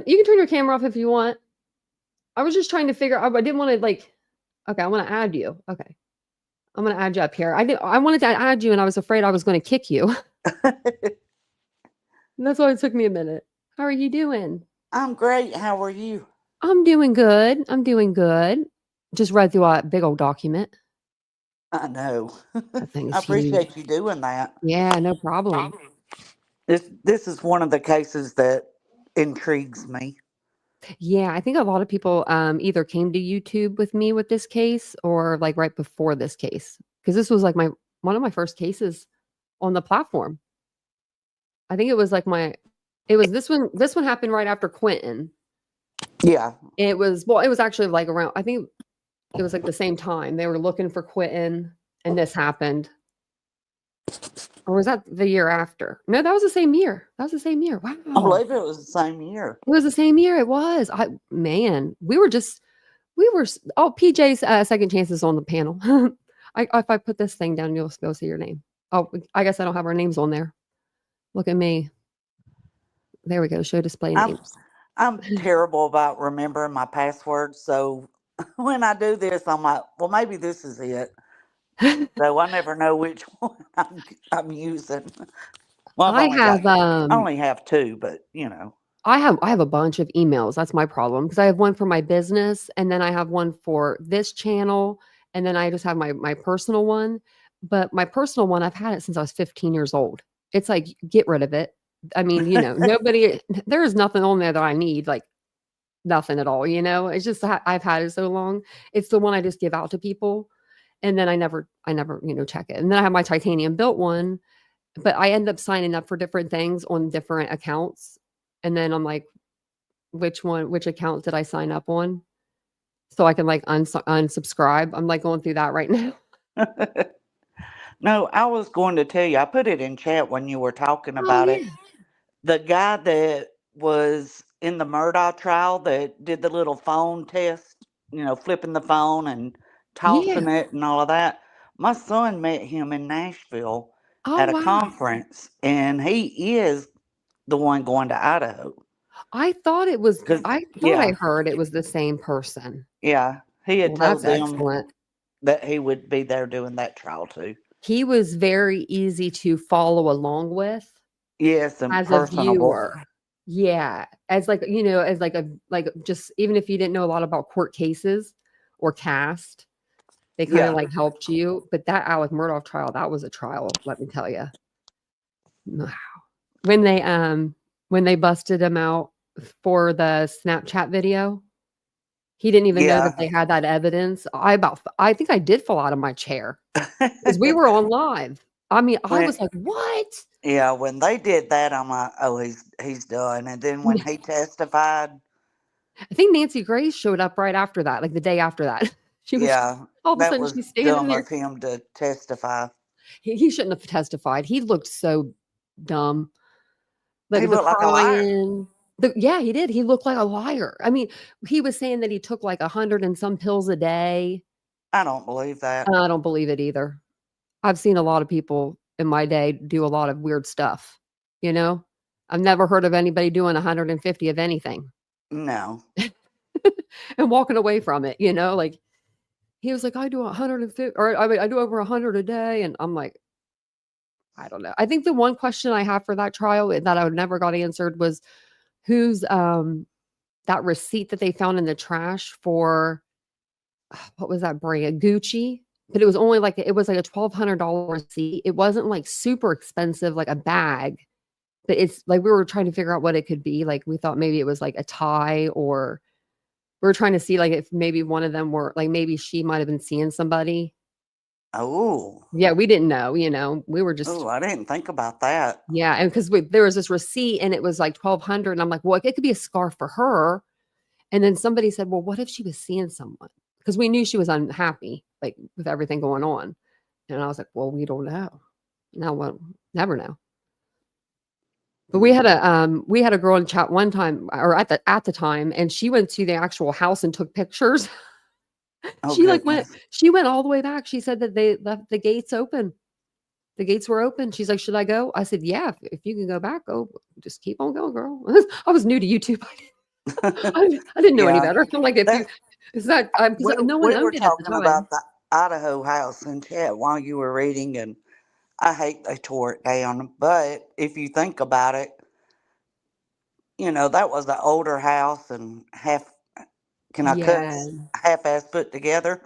You can turn your camera off if you want. I was just trying to figure out, I didn't want to okay, I want to add you. Okay. I'm going to add you up here. I wanted to add you and I was afraid I was going to kick you. That's why it took me a minute. How are you doing? I'm great. How are you? I'm doing good. Just read through a big old document. I know. That thing is I appreciate huge. you doing that. Yeah, no problem. This is one of the cases that intrigues me. Yeah, I think a lot of people either came to YouTube with me with this case or like right before this case because this was like one of my first cases on the platform. I think it was like this one. This one happened right after Quentin. Yeah. It was actually like around, I think it was like the same time they were looking for Quentin and this happened. Or was that the year after? No, that was the same year. Wow. I believe it was the same year. It was the same year. It was. PJ's second chances on the panel. If I put this thing down, you'll see your name. Oh, I guess I don't have our names on there. Look at me. There we go. Show display names. I'm terrible about remembering my passwords. So when I do this, I'm like, well, maybe this is it. So I never know which one I'm using. Well, I only have two, but I have a bunch of emails. That's my problem because I have one for my business and then I have one for this channel and then I just have my personal one. But my personal one, I've had it since I was 15 years old. It's like, get rid of it. I mean, nobody, there is nothing on there that I need, like nothing at all, It's just I've had it so long. It's the one I just give out to people, and then I never, check it. And then I have my TitaniumBuilt one, but I end up signing up for different things on different accounts, and then I'm like, which account did I sign up on? So I can like unsubscribe. I'm like going through that right now. No, I was going to tell you, I put it in chat when you were talking Oh about it. yeah. The guy that was in the Murdaugh trial that did the little phone test, flipping the phone and Yeah. tossing it and all of that. My son met him in Nashville Oh at a wow. conference, and he is the one going to Idaho. I thought I Yeah, heard it was the same person. yeah, he had Well, that's told them excellent. that he would be there doing that trial too. He was very easy to follow along with Yes, and as a personable. viewer. Yeah, as like, as like just even if you didn't know a lot about court cases or cast, they kind of Yeah, like helped you. But that Alec Murdaugh trial, that was a trial, let me tell you. Wow. When they busted him out for the Snapchat video, he didn't even know that yeah. they had that evidence. I think I did fall out of my chair because we were on live. I mean, I when was like, "What?" Yeah, when they did that, I'm like, oh, he's done. And then when he testified, I think Nancy Grace showed up right after that, like the day after that. She was yeah, all of a that sudden was she's standing dumb there. of him to testify. He shouldn't have testified. He looked so dumb. He Like the looked like a liar. crying. Yeah, he did. He looked like a liar. I mean, he was saying that he took like 100 and some pills a day. I don't believe that. I don't believe it either. I've seen a lot of people in my day do a lot of weird stuff, you know? I've never heard of anybody doing 150 of anything No. and walking away from it, like he was like, I do 150 or I mean, I do over 100 a day. And I'm like, I don't know. I think the one question I have for that trial that I never got answered was who's that receipt that they found in the trash for what was that brand? Gucci. But it was like a $1,200 receipt. It wasn't like super expensive, like a bag. But it's like we were trying to figure out what it could be. Like we thought maybe it was like a tie, or we were trying to see like if maybe one of them were like maybe she might have been seeing somebody. Oh, Yeah, we didn't know, we were just oh, I didn't think about that. yeah, and because there was this receipt and it was like 1,200, and I'm like, well, it could be a scarf for her. And then somebody said, well, what if she was seeing someone? Because we knew she was unhappy, like with everything going on. And I was like, well, we don't know. Now we'll never know. But we Mm. had a girl in chat one time, or at the time, and she went to the actual house and took pictures. Oh, She goodness. went all the way back. She said that they left the gates open. The gates were open. She's like, should I go? I said, yeah, if you can go back, go. Just keep on going, girl. I was new to YouTube. I didn't know any Yeah, better. I'm like, if you, that is that, because no one we were owned it at the talking time. about the Idaho house in chat while you were reading, and I hate they tore it down. But if you think about it, that was the older house and can I Yeah. cuss, half-ass put together.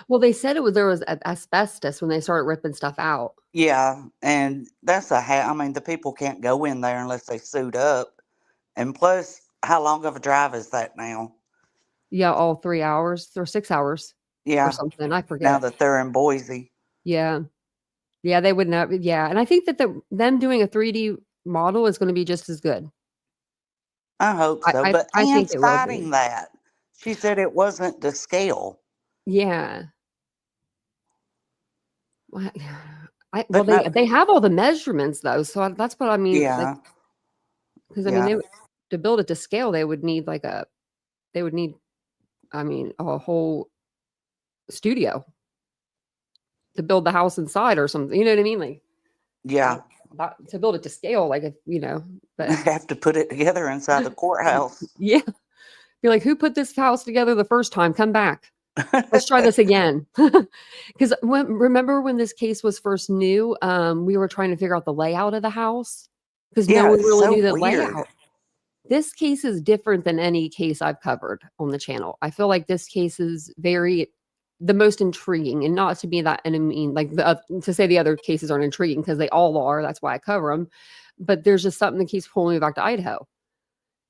Well, they said there was asbestos when they started ripping stuff out. Yeah, and that's I mean, the people can't go in there unless they suit up. And plus, how long of a drive is that now? Yeah, all 3 hours or 6 hours or Yeah, something. I now forget. that they're in Boise. Yeah. Yeah, they would not. Yeah. And I think that them doing a 3D model is going to be just as good. I hope so. But I think Ann's it will be. fighting that. She said it wasn't to scale. Yeah. Well, But no, they have all the measurements though. So that's what I mean. Like, yeah, because I mean, yeah, to build it to scale, they would need I mean, a whole studio to build the house inside or something. You know what I mean? Like, yeah. to build it to scale, like, They but have to put it together inside the courthouse. yeah. Be like, who put this house together the first time? Come back. Let's try this again. Because remember when this case was first new, we were trying to figure out the layout of the house because no Yeah, one it's really so knew the weird. layout. This case is different than any case I've covered on the channel. I feel like this case is the most intriguing, and not to be that, and I mean, like to say the other cases aren't intriguing because they all are. That's why I cover them. but there's just something that keeps pulling me back to Idaho.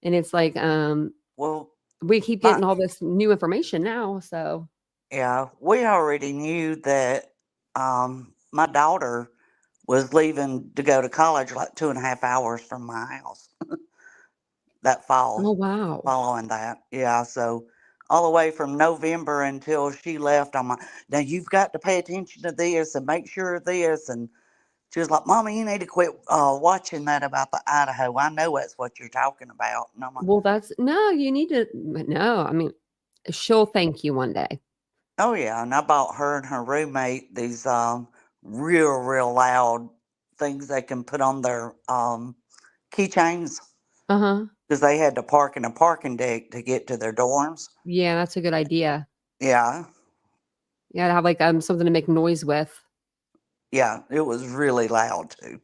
And it's like, Well, we keep my getting all this new information now. So, yeah, we already knew that my daughter was leaving to go to college like 2.5 hours from my house that oh, fall wow. following that. Yeah, so all the way from November until she left, I'm like, now you've got to pay attention to this and make sure of this. And she was like, Mama, you need to quit watching that about the Idaho. I know that's what you're talking about. And I'm like, Well, no, you need to, no, I mean, she'll thank you one day. oh, yeah. And I bought her and her roommate these real loud things they can put on their keychains Uh huh. because they had to park in a parking deck to get to their dorms. Yeah, that's a good idea. Yeah. Yeah, to have like something to make noise with. Yeah. It was really loud too.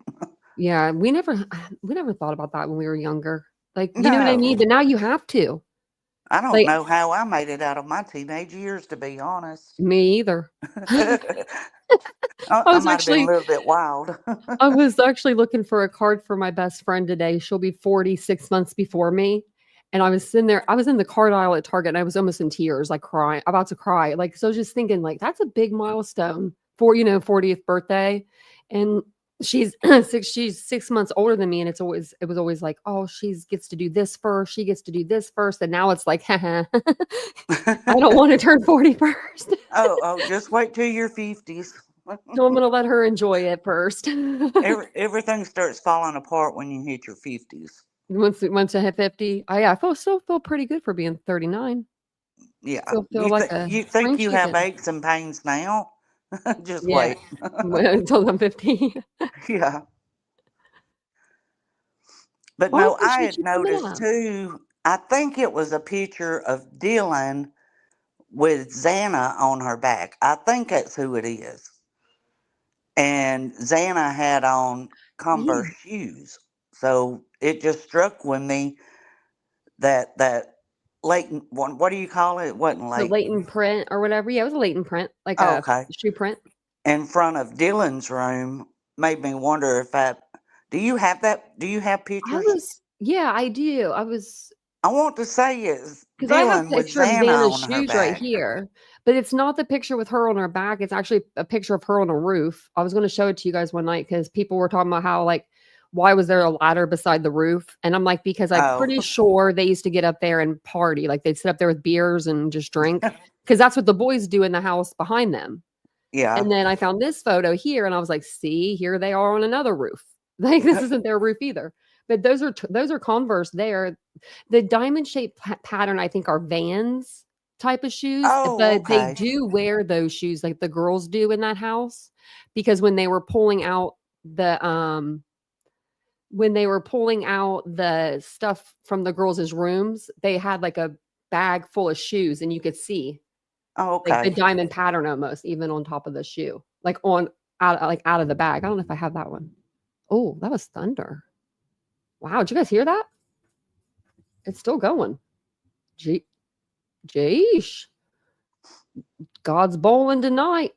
Yeah, we never thought about that when we were younger. Like, you know what I No, mean? But now you have to. I don't Like, know how I made it out of my teenage years, to be honest. me either. I I I was might have been a actually little bit wild. I was actually looking for a card for my best friend today. She'll be 46 months before me. And I was sitting there, I was in the card aisle at Target and I was almost in tears, like crying, about to cry. Like, so I was just thinking, like, that's a big milestone for, 40th birthday. And she's she's 6 months older than me. And it was always like, oh, she gets to do this first. She gets to do this first. And now it's like, haha, I don't want to turn 40 first. Oh, just wait till your 50s. So I'm going to let her enjoy it first. Everything starts falling apart when you hit your 50s. Once I hit 50, I still feel pretty good for being 39. Yeah. Still feel You like think a you spring think you have chicken. aches and pains now? Just Yeah, wait. until I'm 50. Yeah. But Well, I no, I appreciate had you coming noticed up. too, I think it was a picture of Dylan with Xana on her back. I think that's who it is. And Xana had on Yeah, Converse shoes. So it just struck with me that latent one, what do you call it? It wasn't the latent. latent print or whatever. Yeah, it was a latent print, like Oh, a okay. shoe print. In front of Dylan's room made me wonder if that. Do you have that? Do you have pictures? Yeah, I do. I was I want to say it's Because I have a Dylan with picture of Xana Xana's on her shoes right back. here, but it's not the picture with her on her back. It's actually a picture of her on a roof. I was going to show it to you guys one night because people were talking about how, like, why was there a ladder beside the roof? And I'm like, because I'm Oh, pretty sure they used to get up there and party. Like, they'd sit up there with beers and just drink because that's what the boys do in the house behind them. yeah. And then I found this photo here and I was like, see, here they are on another roof. Like, this isn't their roof either. But those are Converse there. The diamond shaped pattern, I think, are Vans type of shoes, Oh, but they okay. do wear those shoes like the girls do in that house because when they were pulling out the stuff from the girls' rooms, they had like a bag full of shoes and you could see Oh, like the okay. diamond pattern almost even on top of the shoe, like out of the bag. I don't know if I have that one. Oh, that was thunder. Wow, did you guys hear that? It's still going. Gee, Jeesh. God's bowling tonight.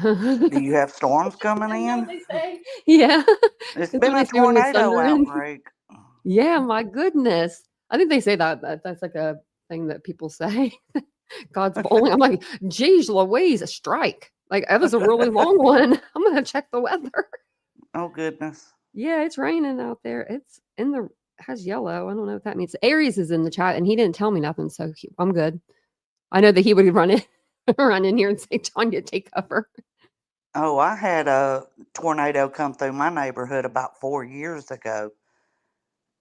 Do you have storms coming Isn't that what in? they say? Yeah. It's That's been what they a say when it's tornado thundering. outbreak. Yeah, my goodness. I think they say that's like a thing that people say. God's bowling. I'm like, geez, Louise, a strike. Like, that was a really long one. I'm gonna check the weather. Oh, goodness. Yeah, it's raining out there. It's in the has yellow. I don't know what that means. Aries is in the chat and he didn't tell me nothing, so I'm good. I know that he would run in run in here and say, Tanya, take cover. Oh, I had a tornado come through my neighborhood about 4 years ago,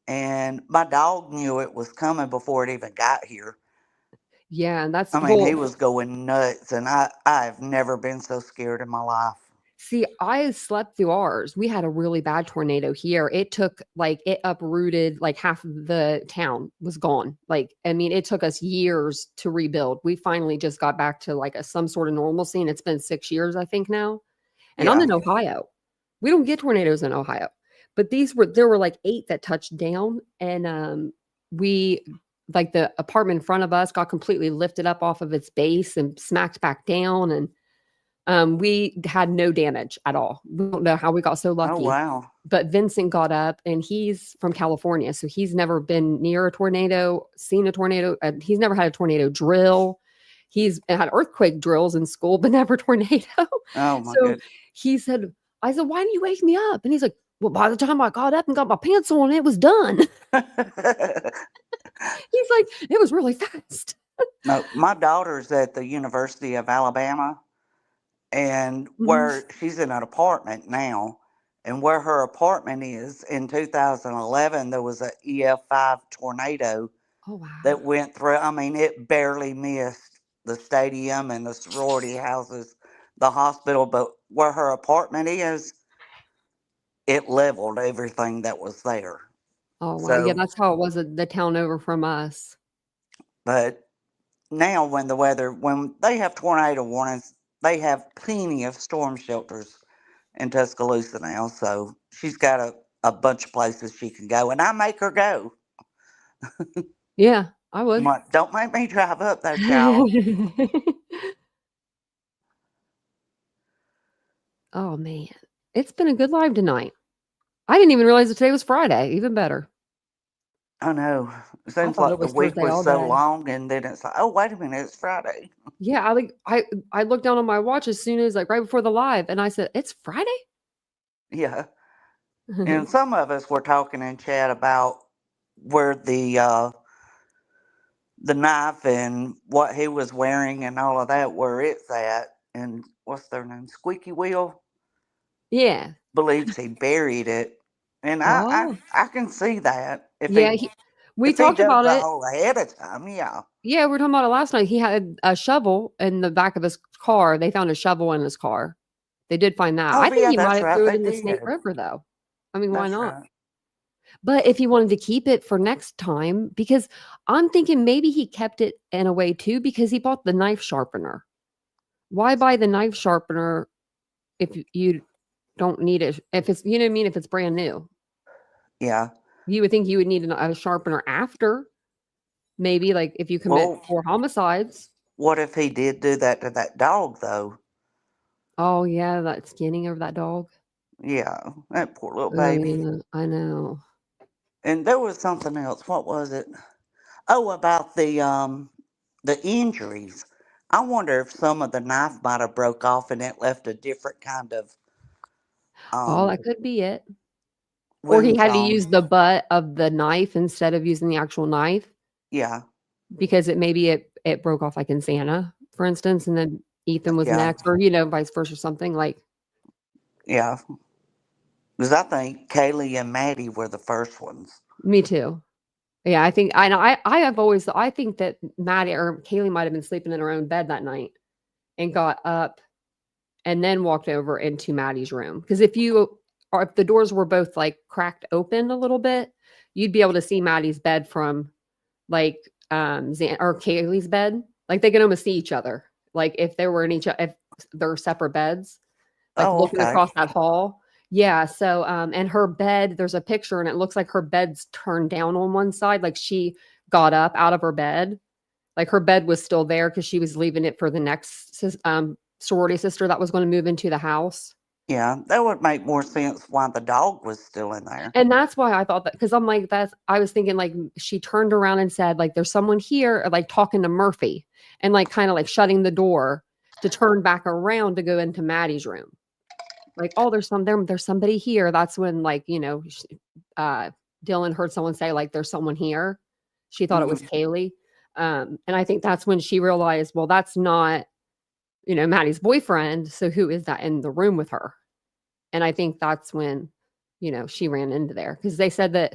and my dog knew it was coming before it even got here. Yeah, and that's I mean, he was going nuts, and I've never been so scared in my life. see, I slept through ours. We had a really bad tornado here. It uprooted like half of the town was gone. Like, I mean, it took us years to rebuild. We finally just got back to like some sort of normalcy. And it's been 6 years, I think now. And I'm Yeah. in Ohio. We don't get tornadoes in Ohio. But there were like 8 that touched down. And we like the apartment in front of us got completely lifted up off of its base and smacked back down. And We had no damage at all. We don't know how we got so Oh, lucky. wow. But Vincent got up, and he's from California, so he's never been near a tornado, seen a tornado. He's never had a tornado drill. He's had earthquake drills in school, but never tornado. Oh, my So goodness. he said, I said, why didn't you wake me up? And he's like, well, by the time I got up and got my pants on, it was done. He's like, it was really fast. No, my daughter's at the University of Alabama, and where she's in an apartment now, and where her apartment is, in 2011, there was a EF5 tornado Oh, wow. that went through. I mean, it barely missed the stadium and the sorority houses, the hospital, but where her apartment is, it leveled everything that was there. Oh, wow. Yeah, So, that's how it was at the town over from us. but now when they have tornado warnings, they have plenty of storm shelters in Tuscaloosa now. So she's got a bunch of places she can go, and I make her go. Yeah, I I'm would. like, don't make me drive up there, child. Oh, man. It's been a good live tonight. I didn't even realize that today was Friday. Even better. I know. It I seems thought like it the was week Thursday was all so day. long, and then it's like, oh, wait a minute, it's Friday. Yeah, I looked down on my watch as soon as right before the live, and I said, "It's Friday?" Yeah. And some of us were talking in chat about where the knife and what he was wearing and all of that, where it's at. And what's their name? Squeaky Wheel Yeah. believes he buried it. And Oh. I can see that. Yeah, we If he talked dug about the it. hole ahead of time, yeah. Yeah, we were talking about it last night. He had a shovel in the back of his car. They found a shovel in his car. They did find that. Oh I think yeah, he might that's have right, threw it they in the Snake did. River, though. I mean, why That's not? right. But if he wanted to keep it for next time, because I'm thinking maybe he kept it in a way too, because he bought the knife sharpener. Why buy the knife sharpener if you don't need it? If it's, you know what I mean? If it's brand new, Yeah. you would think you would need a sharpener after, maybe like if you commit Well, 4 homicides. what if he did do that to that dog though? Oh yeah, that skinning of that dog. Yeah, that poor little Oh baby. yeah, I know. And there was something else. What was it? Oh, about the injuries. I wonder if some of the knife might have broke off and it left a different kind of Oh, um that could be it. Or he wounds had to on. use the butt of the knife instead of using the actual knife Yeah, because it broke off like in Santa, for instance, and then Ethan was yeah, next, or vice versa, or something like. yeah. Because I think Kaylee and Maddie were the first ones. Me too. Yeah, I think I know. I think that Maddie or Kaylee might have been sleeping in her own bed that night and got up and then walked over into Maddie's room. Because if the doors were both like cracked open a little bit, you'd be able to see Maddie's bed from like or Kaylee's bed. Like they can almost see each other. Like if they were if they're separate beds, like Oh, looking okay. across that hall. Yeah. So and her bed, there's a picture and it looks like her bed's turned down on one side. Like she got up out of her bed. Like her bed was still there because she was leaving it for the next sorority sister that was going to move into the house. Yeah, that would make more sense why the dog was still in there. And that's why I thought that, because I'm like, I was thinking like she turned around and said, like, there's someone here, or, like talking to Murphy and like kind of like shutting the door to turn back around to go into Maddie's room. Like, oh, there's somebody here. That's when, like, Dylan heard someone say, like, there's someone here. She thought it was Kaylee. And I think that's when she realized, well, that's not, Maddie's boyfriend. So who is that in the room with her? And I think that's when, she ran into there, because they said that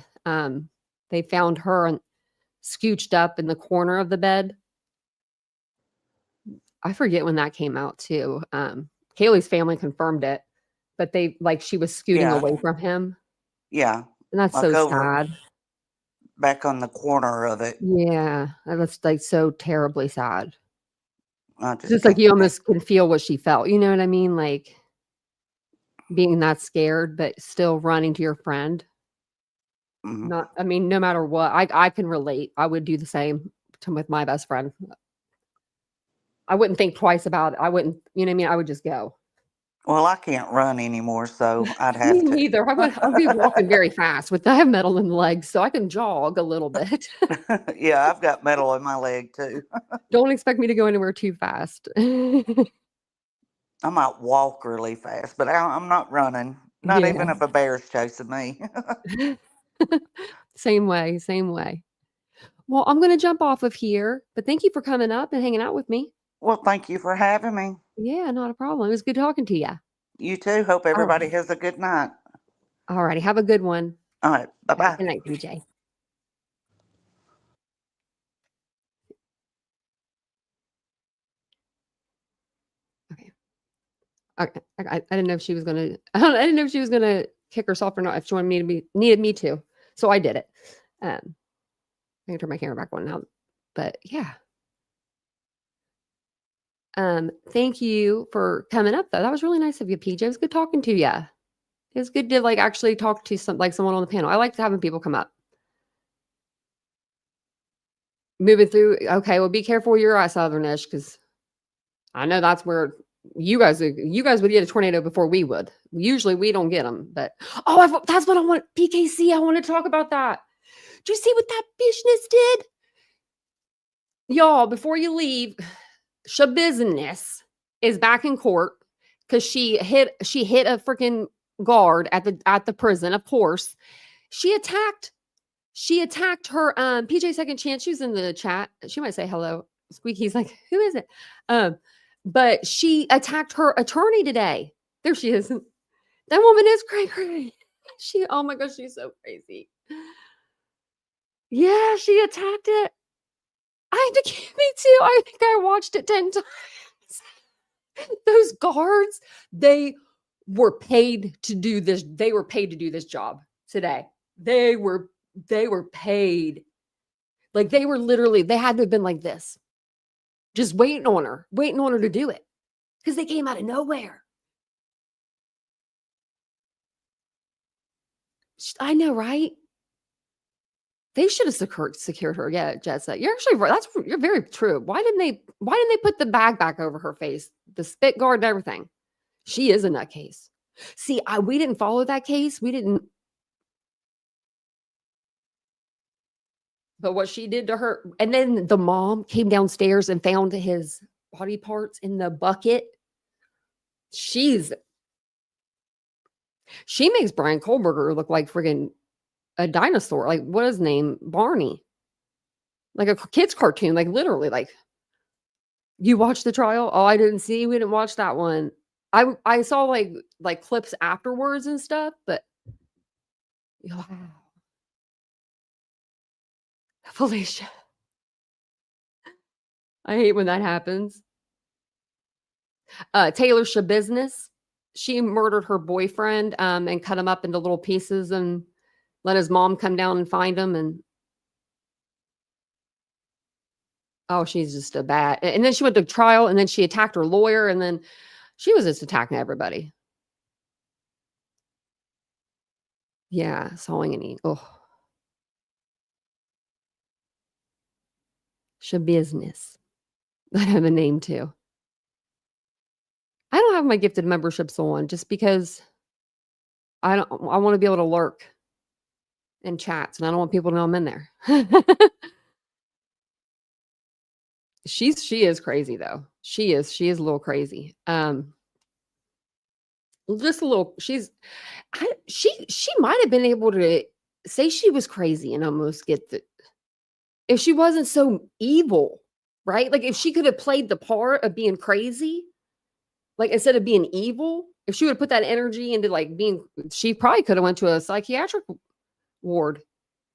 they found her scooched up in the corner of the bed. I forget when that came out too. Kaylee's family confirmed it, but she was scooting away from him. Yeah. And that's Like so over sad. back on the corner of it. Yeah. That's like so terribly sad. I It's just just like can't you imagine. almost can feel what she felt. You know what I mean? Like being that scared, but still running to your friend. Mhm. No matter what, I can relate. I would do the same with my best friend. I wouldn't think twice about it. I wouldn't, you know what I mean? I would just go. Well, I can't run anymore, so I'd Me have to. neither. I'd be walking very fast I have metal in the legs, so I can jog a little bit. Yeah, I've got metal in my leg too. Don't expect me to go anywhere too fast. I might walk really fast, but I'm not running. Not even Yeah. if a bear's chasing me. Same way, same way. Well, I'm going to jump off of here, but thank you for coming up and hanging out with me. Well, thank you for having me. Yeah, not a problem. It was good talking to you. You too. Hope All everybody right. has a good night. All righty. Have a good one. All right. Bye All right, bye. good night, PJ. Okay. Okay. I didn't know if she was gonna. I didn't know if she was gonna kick herself or not. If she wanted me to be needed me to, so I did it. I can turn my camera back on now. But yeah. Thank you for coming up though. That was really nice of you, PJ. It was good talking to you. It was good to like actually talk to someone on the panel. I like having people come up. Moving through. Okay, well, be careful where you're at, Southernish, because I know that's where you guys would get a tornado before we would. Usually we don't get them, but that's what I want. PKC. I want to talk about that. Do you see what that business did? Y'all, before you leave, Shabusiness is back in court because she hit a freaking guard at the prison. Of course, she attacked her PJ Second Chance. She was in the chat. She might say hello. Squeaky's like, who is it? But she attacked her attorney today. There she is. That woman is crazy. Oh my gosh, she's so crazy. Yeah, she attacked it. Me too. I think I watched it 10 times. Those guards, they were paid to do this. They were paid to do this job today. They were paid. Like they had to have been like this. Just waiting on her to do it. Because they came out of nowhere. I know, right? They should have secured her. Yeah, Jet You're actually right. You're very true. Why didn't they put the bag back over her face? The spit guard and everything. She is a nutcase. See, we didn't follow that case. We didn't. But what she did to her, and then the mom came downstairs and found his body parts in the bucket. She makes Brian Kohlberger look like friggin' a dinosaur. Like, what is his name? Barney. Like a kid's cartoon. Like, literally, like, you watched the trial? Oh, I didn't see. We didn't watch that one. I saw like clips afterwards and stuff, but wow. Felicia. I hate when that happens. Taylor Shabusiness. She murdered her boyfriend and cut him up into little pieces and let his mom come down and find him. And oh, she's just a bad. And then she went to trial and then she attacked her lawyer and then she was just attacking everybody. Yeah, sawing and eating. Oh. Shabusiness. I have a name too. I don't have my gifted memberships on just because I want to be able to lurk in chats and I don't want people to know I'm in there. She is crazy though. She is a little crazy. Just a little, she might have been able to say she was crazy and almost get if she wasn't so evil, right? Like if she could have played the part of being crazy, like instead of being evil, if she would have put that energy into like being, she probably could have went to a psychiatric ward.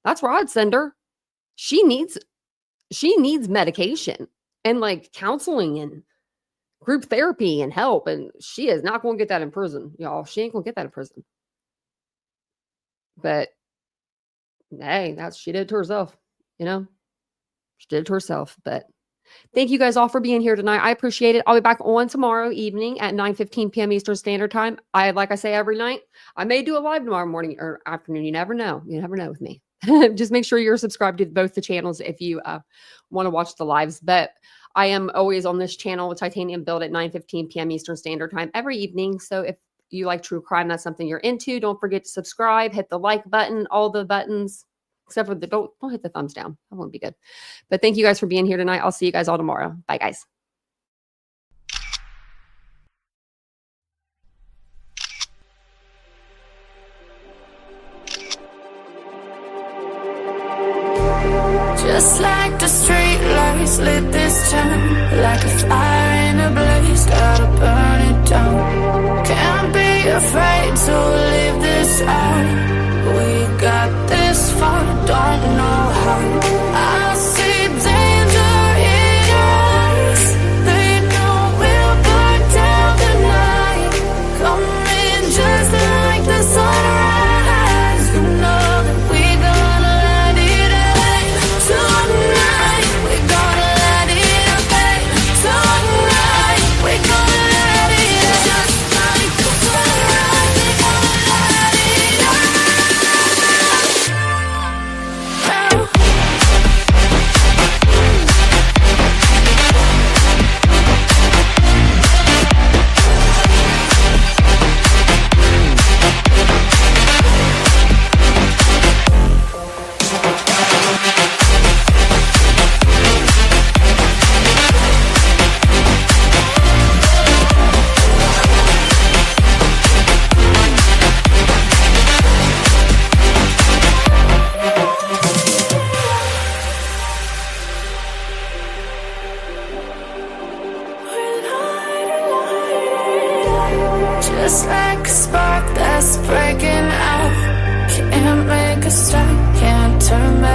That's where I'd send her. She needs medication and like counseling and group therapy and help. And she is not going to get that in prison, y'all. She ain't going to get that in prison. But hey, she did it to herself, you know? She did it to herself. But thank you guys all for being here tonight. I appreciate it. I'll be back on tomorrow evening at 9:15 p.m. Eastern Standard Time. Like I say every night, I may do a live tomorrow morning or afternoon. You never know. You never know with me. Just make sure you're subscribed to both the channels if you want to watch the lives. But I am always on this channel with Titanium Built at 9:15 p.m. Eastern Standard Time every evening. So if you like true crime, that's something you're into, don't forget to subscribe, hit the like button, all the buttons, except for the don't hit the thumbs down. That won't be good. But thank you guys for being here tonight. I'll see you guys all tomorrow. Bye, guys. Just like the street lights lit this town, like a fire in a blaze, gotta burn it down. Can't be afraid to live this out. We got this far, don't know how. I see danger in your eyes. They know we'll burn down the night. Coming just like the sunrise. You know that we're gonna let it rain. Tonight, we're gonna let it rain. Tonight, we're gonna let it rain. Just like the sunrise, we're gonna let it rain. Just like a spark that's breaking out. Can't make a stop, can't turn back.